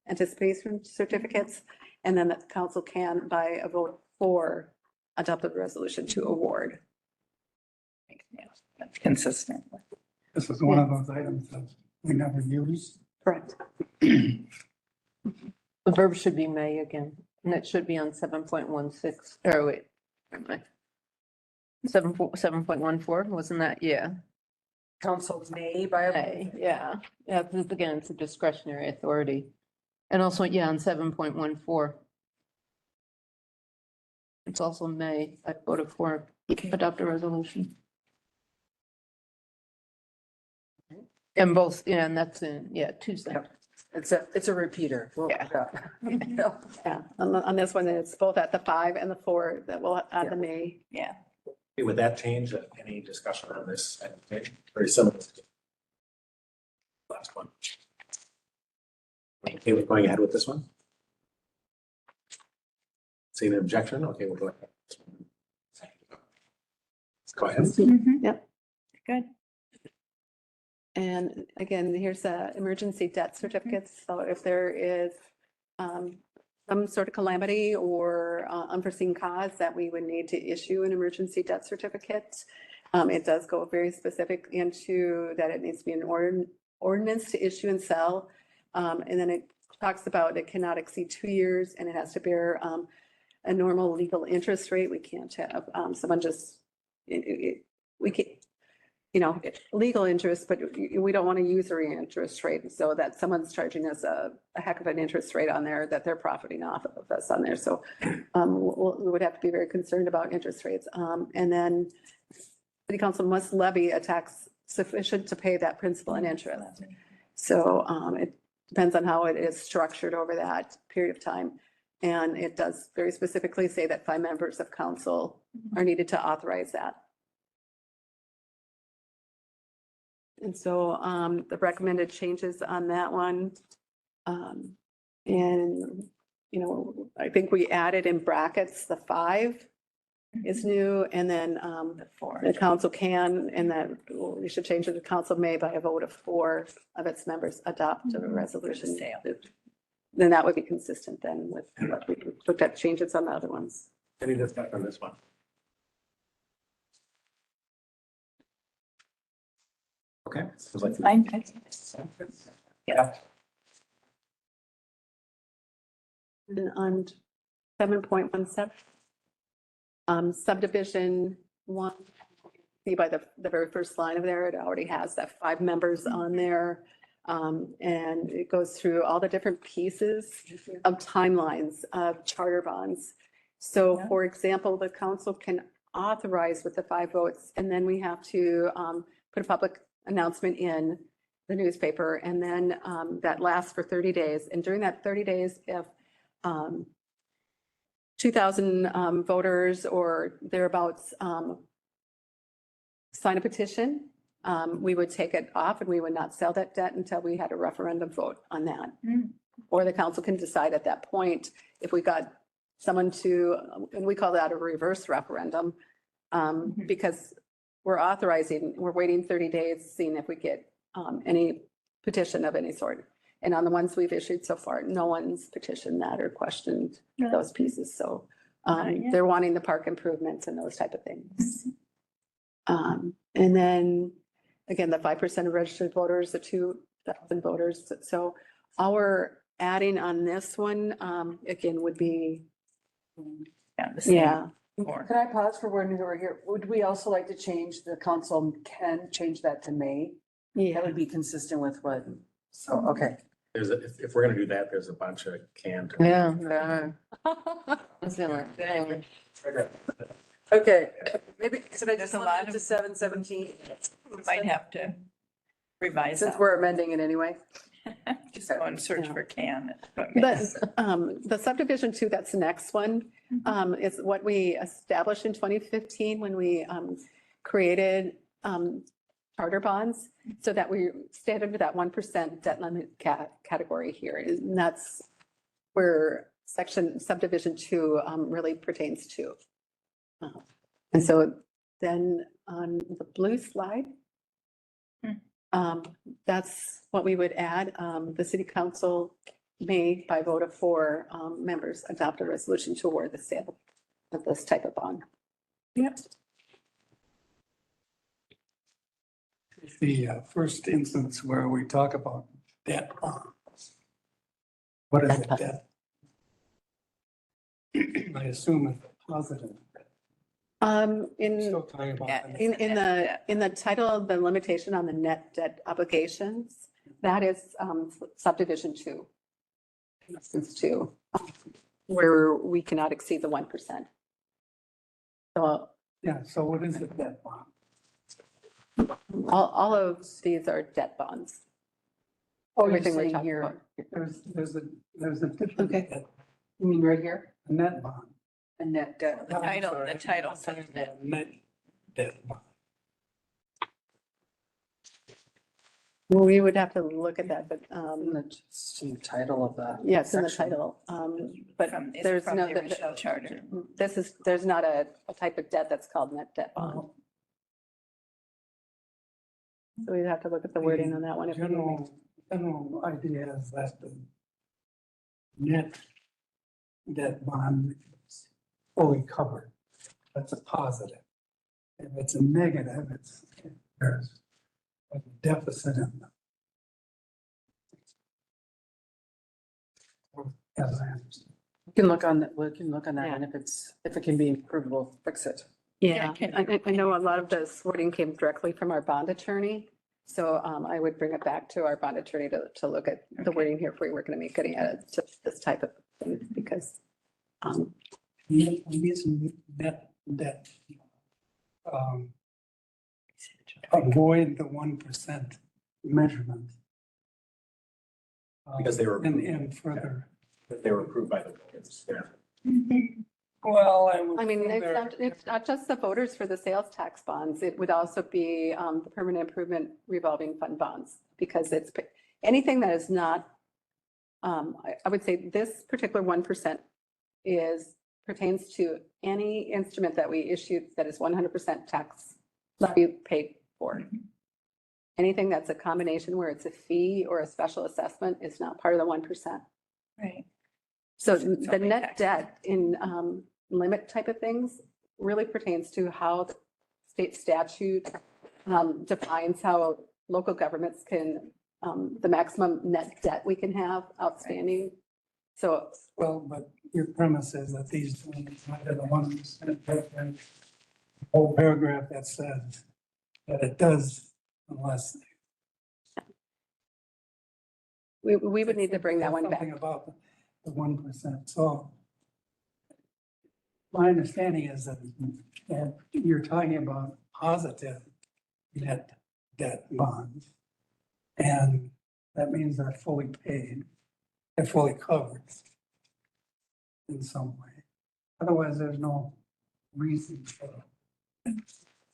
anticipation certificates. And then the council can, by a vote for, adopt the resolution to award. That's consistent. This is one of those items that we never use. Correct. The verb should be may again, and it should be on 7.16, or wait. 7.14, wasn't that? Yeah. Council may by a May, yeah. Yeah, because again, it's a discretionary authority. And also, yeah, on 7.14. It's also may, I voted for, adopt a resolution. And both, yeah, and that's in, yeah, Tuesday. It's a repeater. Yeah. Yeah, on this one, it's both at the 5 and the 4 that will add the May. Yeah. Okay, with that change, any discussion on this? Very similar. to the Last one. Okay, we're going ahead with this one. Seeing an objection? Okay, we'll go ahead. Go ahead. Yep. Good. And again, here's the emergency debt certificates. So if there is some sort of calamity or unforeseen cause that we would need to issue an emergency debt certificate, it does go very specific into that it needs to be an ordinance to issue and sell. And then it talks about it cannot exceed 2 years and it has to bear a normal legal interest rate. We can't have someone just, we can, you know, legal interest, but we don't want a usury interest rate so that someone's charging us a heck of an interest rate on there that they're profiting off of us on there. So we would have to be very concerned about interest rates. And then city council must levy a tax sufficient to pay that principal and interest. So it depends on how it is structured over that period of time. And it does very specifically say that 5 members of council are needed to authorize that. And so the recommended changes on that one. And, you know, I think we added in brackets the 5 is new, and then The four. the council can, and then we should change it, the council may by a vote of 4 of its members adopt a resolution. sale. Then that would be consistent then with what we looked at changes on the other ones. Any discussion on this one? Okay. Sounds like- Fine. Yeah. And on 7.17, subdivision 1, see by the very first line of there, it already has that 5 members on there. And it goes through all the different pieces of timelines of charter bonds. So Yeah. for example, the council can authorize with the 5 votes, and then we have to put a public announcement in the newspaper, and then that lasts for 30 days. And during that 30 days, if 2,000 voters or thereabouts sign a petition, we would take it off and we would not sell that debt until we had a referendum vote on that. Or the council can decide at that point, if we got someone to, and we call that a reverse referendum, because we're waiting 30 days, seeing if we get any petition of any sort. And on the ones we've issued so far, no one's petitioned that or questioned those pieces. So they're wanting the park improvements and those type of things. And then, again, the 5% of registered voters, the 2,000 voters. So our adding on this one, again, would be, Yeah. the same. yeah. Four. Could I pause for when we were here? Would we also like to change, the council can change that to May? That would be consistent with what, so, okay. There's a, if we're gonna do that, there's a bunch of canned. Yeah. Okay, maybe, could I just There's a limit lot it to of- 717? We might have to revise Since that. we're amending it anyway. Just go and search for can. But the subdivision 2, that's the next one, is what we established in 2015 when we created charter bonds, so that we stayed under that 1% debt limit category here. And that's where subdivision 2 really pertains to. And so then on the blue slide, that's what we would add. The city council may, by vote of 4 members, adopt a resolution to award the sale of this type of bond. Yep. The first instance where we talk about debt bonds. What is Debt it, bond. debt? I assume it's positive. Still talking about the- In the title of the limitation on the net debt obligations, that is subdivision 2. Instance 2, where we cannot exceed the 1%. So Yeah, so what is a debt bond? all of these are debt bonds. Oh, you're Everything we're saying talking here, about. There's a different. Okay. debt, you mean right here? a net bond. A net debt. The title, Sorry, the title I'm says talking that. about Net debt bond. We would have to look at that, but It's in the title of the. yes, in the section. title. But From- is there's from no, the original charter. there's not a type of debt that's called net debt bond. So we'd have to look at the wording on that one. if we- General idea is that the net debt bond is fully covered. That's a positive. If it's a negative, there's a deficit in them. As I understand. We can look on that, we can look on that, and if it can be improved, we'll fix it. Yeah, can- I know a lot of this wording came directly from our bond attorney. So I would bring it back to our bond attorney to look at the Okay. wording here if we were going to make any edits to this type of thing, because These net debt. Avoid the 1% measurement. Because they were. And further. They were approved by the voters, yeah. Well, I mean, it's not just the voters for the sales tax bonds. It would also be the permanent improvement revolving fund bonds, because it's anything that is not, I would say this particular 1% is pertains to any instrument that we issue that is 100% tax levy paid for. Anything that's a combination where it's a fee or a special assessment is not part of the 1%. Right. So It's the only net tax. debt in limit type of things really pertains to how the state statute defines how local governments can, the maximum net debt we can have outstanding. So Well, but your premise is that these under the 1%, whole paragraph that says that it does unless. we would need to bring that one back. Something about the 1%. So my understanding is that you're talking about positive net debt bonds. And that means they're fully paid, they're fully covered in some way. Otherwise, there's no reason for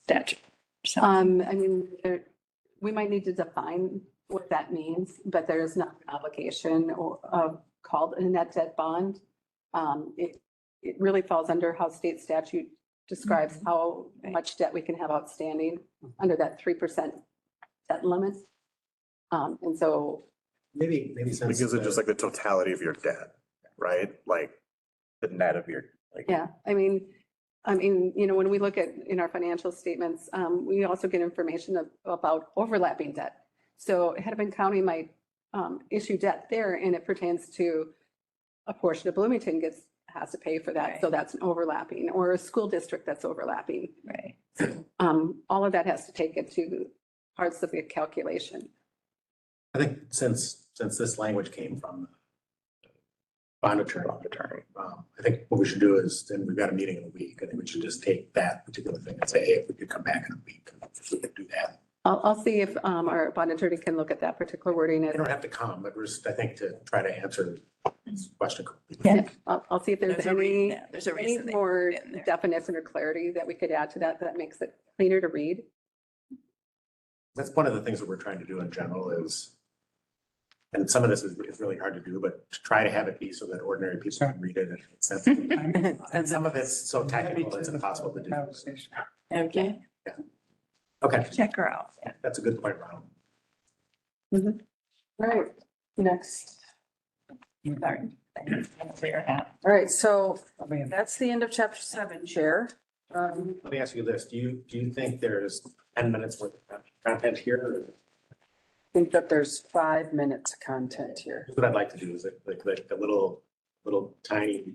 Statute. So, I mean, we might need to define what that means, but there is not an obligation or called a net debt bond. It really falls under how state statute describes how much debt we can have outstanding under that 3% debt limit. And so, Maybe since. Because it's just like the totality of your debt, right? Like the net of your, like. yeah, I mean, you know, when we look at in our financial statements, we also get information about overlapping debt. So Hennepin County might issue debt there, and it pertains to a portion of Bloomington has to pay for that. Right. So that's an overlapping, or a school district that's overlapping. right. All of that has to take into parts of the calculation. I think since this language came from the bond attorney, I think what we should do is, and we've got a meeting in a week, I think we should just take that particular thing and say, hey, if we could come back in a week, if we could do that. I'll see if our bond attorney can look at that particular wording. You don't have to come, but we're just, I think, to try to answer this question. Yeah. I'll see if there's any There's a any reason they more put it in there. definition or clarity that we could add to that makes it cleaner to read. That's one of the things that we're trying to do in general is, and some of this is really hard to do, but to try to have it be so that ordinary people can read it and it's sensible. And some of it's so technical, it's impossible to do. conversation. Okay, Okay, check her out. Yeah. that's a good point, Ronald. Right, next. Sorry. Clear out. All right, so I mean, that's the end of chapter 7, Chair. Let me ask you this, do you think there's 10 minutes worth of content here? I think that there's 5 minutes of content here. What I'd like to do is like the little tiny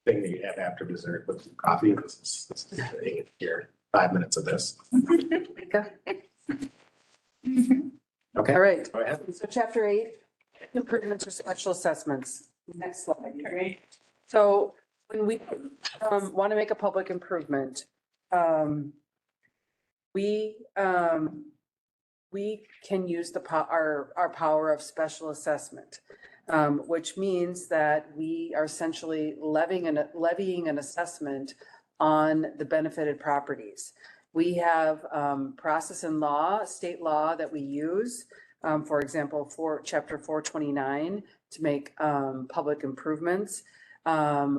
thing that you have after dessert with some coffee. This is here, 5 minutes of this. Okay. All right, Go ahead. so chapter 8, improvements or special assessments. Next slide. Great. So when we want to make a public improvement, we can use our power of special assessment, which means that we are essentially levying an assessment on the benefited properties. We have process and law, state law that we use, for example, for chapter 429 to make public improvements.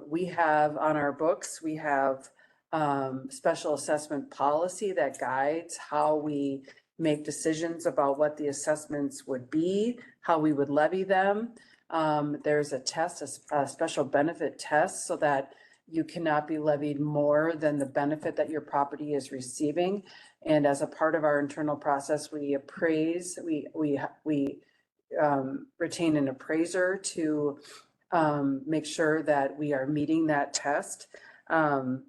We have on our books, we have special assessment policy that guides how we make decisions about what the assessments would be, how we would levy them. There's a test, a special benefit test, so that you cannot be levied more than the benefit that your property is receiving. And as a part of our internal process, we appraise, we retain an appraiser to make sure that we are meeting that test. And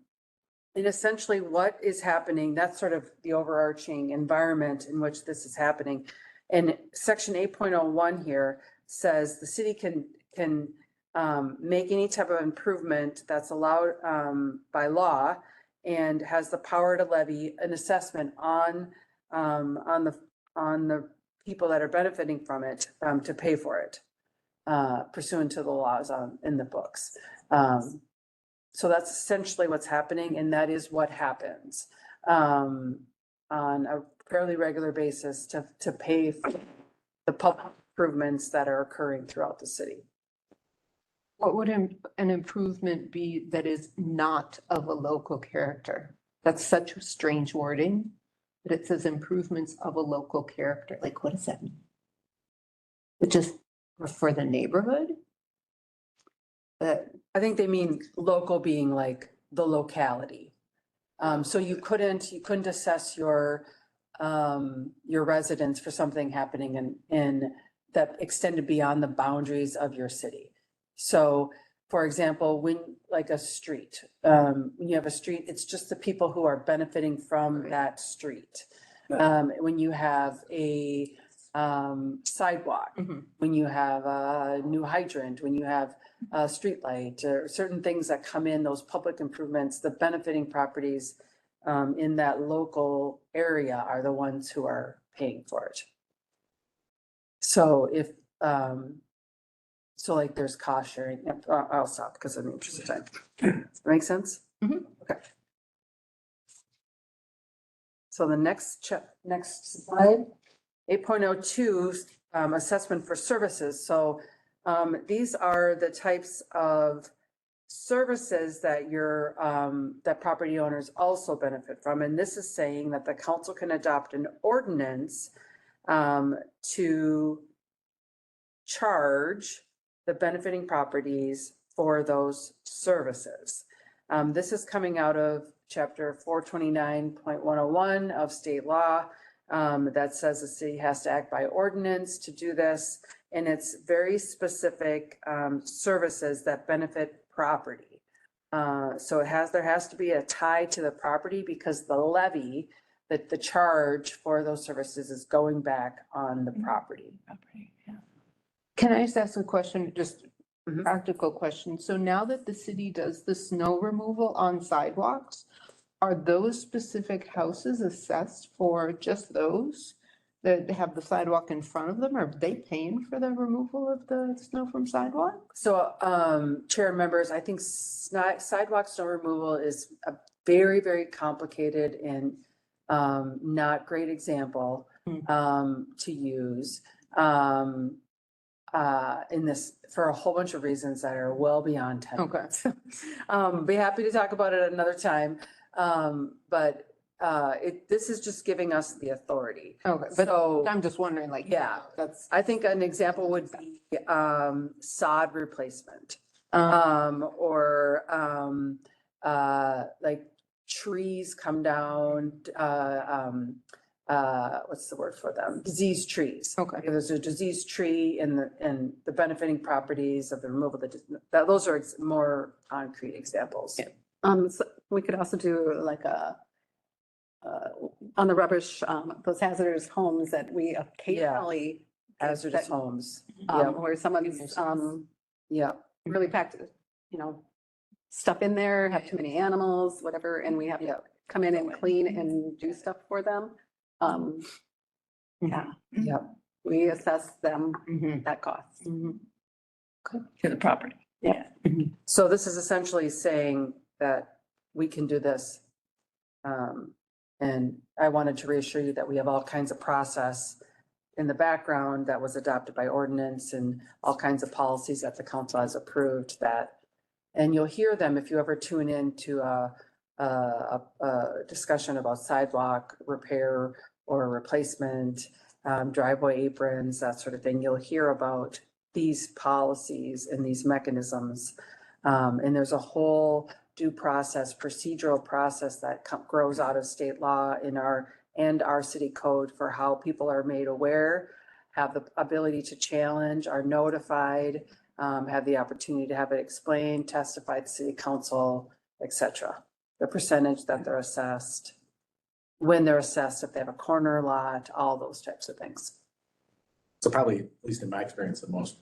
essentially what is happening, that's sort of the overarching environment in which this is happening. And section 8.01 here says the city can make any type of improvement that's allowed by law and has the power to levy an assessment on the people that are benefiting from it to pay for it pursuant to the laws in the books. So that's essentially what's happening, and that is what happens on a fairly regular basis to pay for the public improvements that are occurring throughout the city. What would an improvement be that is not of a local character? That's such a strange wording, but it says improvements of a local character. Like, what does that mean? It just for the neighborhood? I think they mean local being like the locality. So you couldn't assess your residents for something happening in that extended beyond the boundaries of your city. So, for example, when like a street, when you have a street, it's just the people who are benefiting from that street. When you have a sidewalk, when you have a new hydrant, when you have a street light, or certain things that come in, those public improvements, the benefiting properties in that local area are the ones who are paying for it. So if, so like there's cost sharing, I'll stop because I'm in the interest of time. Does that make sense? Okay. So the next slide, 8.02, assessment for services. So these are the types of services that that property owners also benefit from. And this is saying that the council can adopt an ordinance to charge the benefiting properties for those services. This is coming out of chapter 429.101 of state law that says the city has to act by ordinance to do this. And it's very specific services that benefit property. So there has to be a tie to the property because the levy, that the charge for those services is going back on the property. Can I just ask a question, just a practical question? So now that the city does the snow removal on sidewalks, are those specific houses assessed for just those that have the sidewalk in front of them? Are they paying for the removal of the snow from sidewalks? So, chair and members, I think sidewalk snow removal is a very, very complicated and not great example to use in this for a whole bunch of reasons that are well beyond 10 minutes. Be happy to talk about it another time. But this is just giving us the authority. Okay, but So, I'm just wondering, like, yeah, that's I think an example would be sod replacement. Or like trees come down, what's the word for them? Diseased trees. Okay. If there's a diseased tree and the benefiting properties of the removal, those are more concrete examples. So we could also do like on the rubbish, those hazardous homes that we occasionally. Hazardous homes. Yeah. Where someone's, Yeah. really packed, stuff in there, have too many animals, whatever, and we have to come in and clean and do stuff for them. Yeah, we assess them that cost. To the property. Yeah. So this is essentially saying that we can do this. And I wanted to reassure you that we have all kinds of process in the background that was adopted by ordinance and all kinds of policies that the council has approved that. And you'll hear them if you ever tune in to a discussion about sidewalk repair or replacement, driveway aprons, that sort of thing. You'll hear about these policies and these mechanisms. And there's a whole due process, procedural process that grows out of state law in our city code for how people are made aware, have the ability to challenge, are notified, have the opportunity to have it explained, testify to city council, etc. The percentage that they're assessed, when they're assessed, if they have a corner lot, all those types of things. So probably, at least in my experience, the ones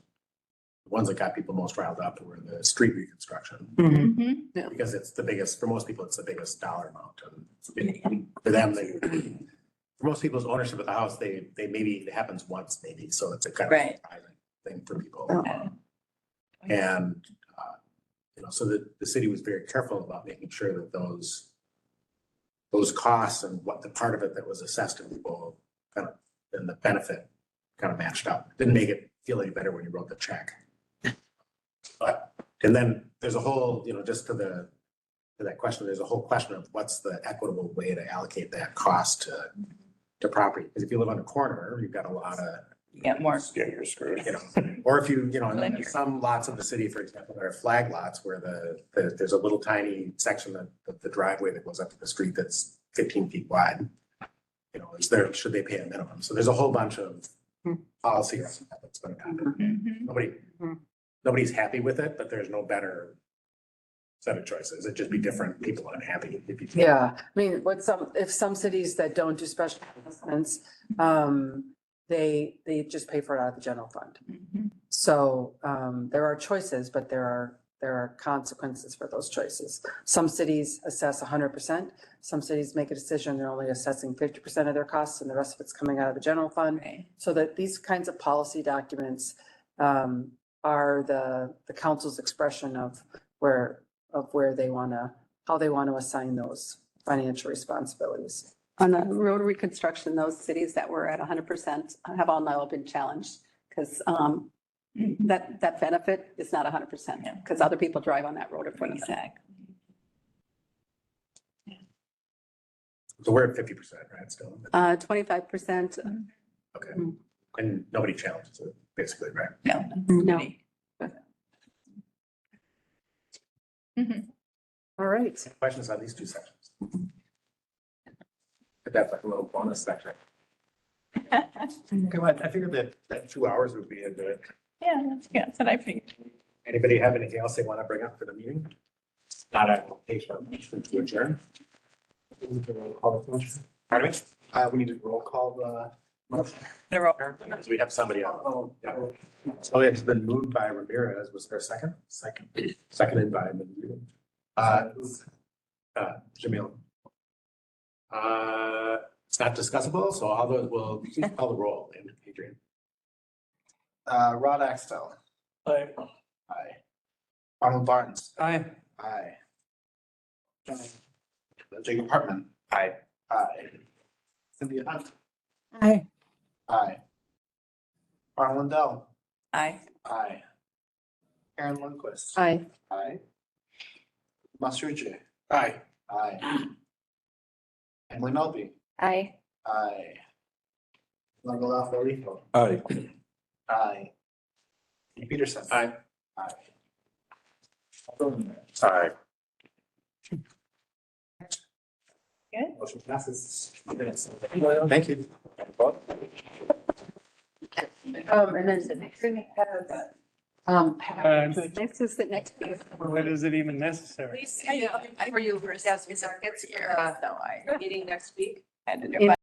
that got people most riled up were the street reconstruction. Because it's the biggest, for most people, it's the biggest dollar amount. And for them, for most people's ownership of the house, they maybe, it happens once maybe, so it's a kind of surprising thing for people. And, so the city was very careful about making sure that those costs and what the part of it that was assessed to people kind of, and the benefit kind of matched up. Didn't make it feel any better when you wrote the check. But And then there's a whole, just to that question, there's a whole question of what's the equitable way to allocate that cost to property. Because if you live on a corner, you've got a lot of, Get more. Yeah, you're screwed. or if you, Linear. some lots of the city, for example, there are flag lots where there's a little tiny section of the driveway that goes up to the street that's 15 feet wide. Should they pay a minimum? So there's a whole bunch of policy that's going to happen. Nobody's happy with it, but there's no better set of choices. It'd just be different people unhappy. Yeah, I mean, if some cities that don't do special assessments, they just pay for it out of the general fund. So, there are choices, but there are consequences for those choices. Some cities assess 100%. Some cities make a decision, they're only assessing 50% of their costs and the rest of it's coming out of the general fund. Right. So that these kinds of policy documents, are the council's expression of where they how they want to assign those financial responsibilities. On the road reconstruction, those cities that were at 100% have all now been challenged because that benefit is not 100% because other people drive on that road at 20%. Exactly. So we're at 50%, right, still? 25%, Okay. And nobody challenges it, basically, right? No. no. All right. Questions on these two sections? But that's like a little bonus section. Okay, well, I figured that 2 hours would be a good. Yeah, that's what I figured. Anybody have anything else they want to bring up for the meeting? Not a motion to adjourn. Pardon me? We need to roll call the motion. So we have somebody else. Yeah. So it's been moved by Ramirez. Was there a second? Seconded by Mendoza. Jamil. It's not discussable, so all those will please call the roll. Adrian. Rod Axtell. I Aye. Arnold Barnes. Aye. Aye. Jacob Hartman. Aye. Aye. Cynthia Hunt. Aye. Aye. Arnold Lindell. Aye. Aye. Aaron Lundquist. Aye. Aye. Mastrucci. Aye. Aye. Emily Melby. Aye. Aye. Margola Florido. Aye. Aye. Pete Peterson. Aye. Aye. Aye. Good. Motion passes. Thank you. And then next thing we have, Next is the next. What is it even necessary? For you first. Yes, it's our, meeting next week. had to do it.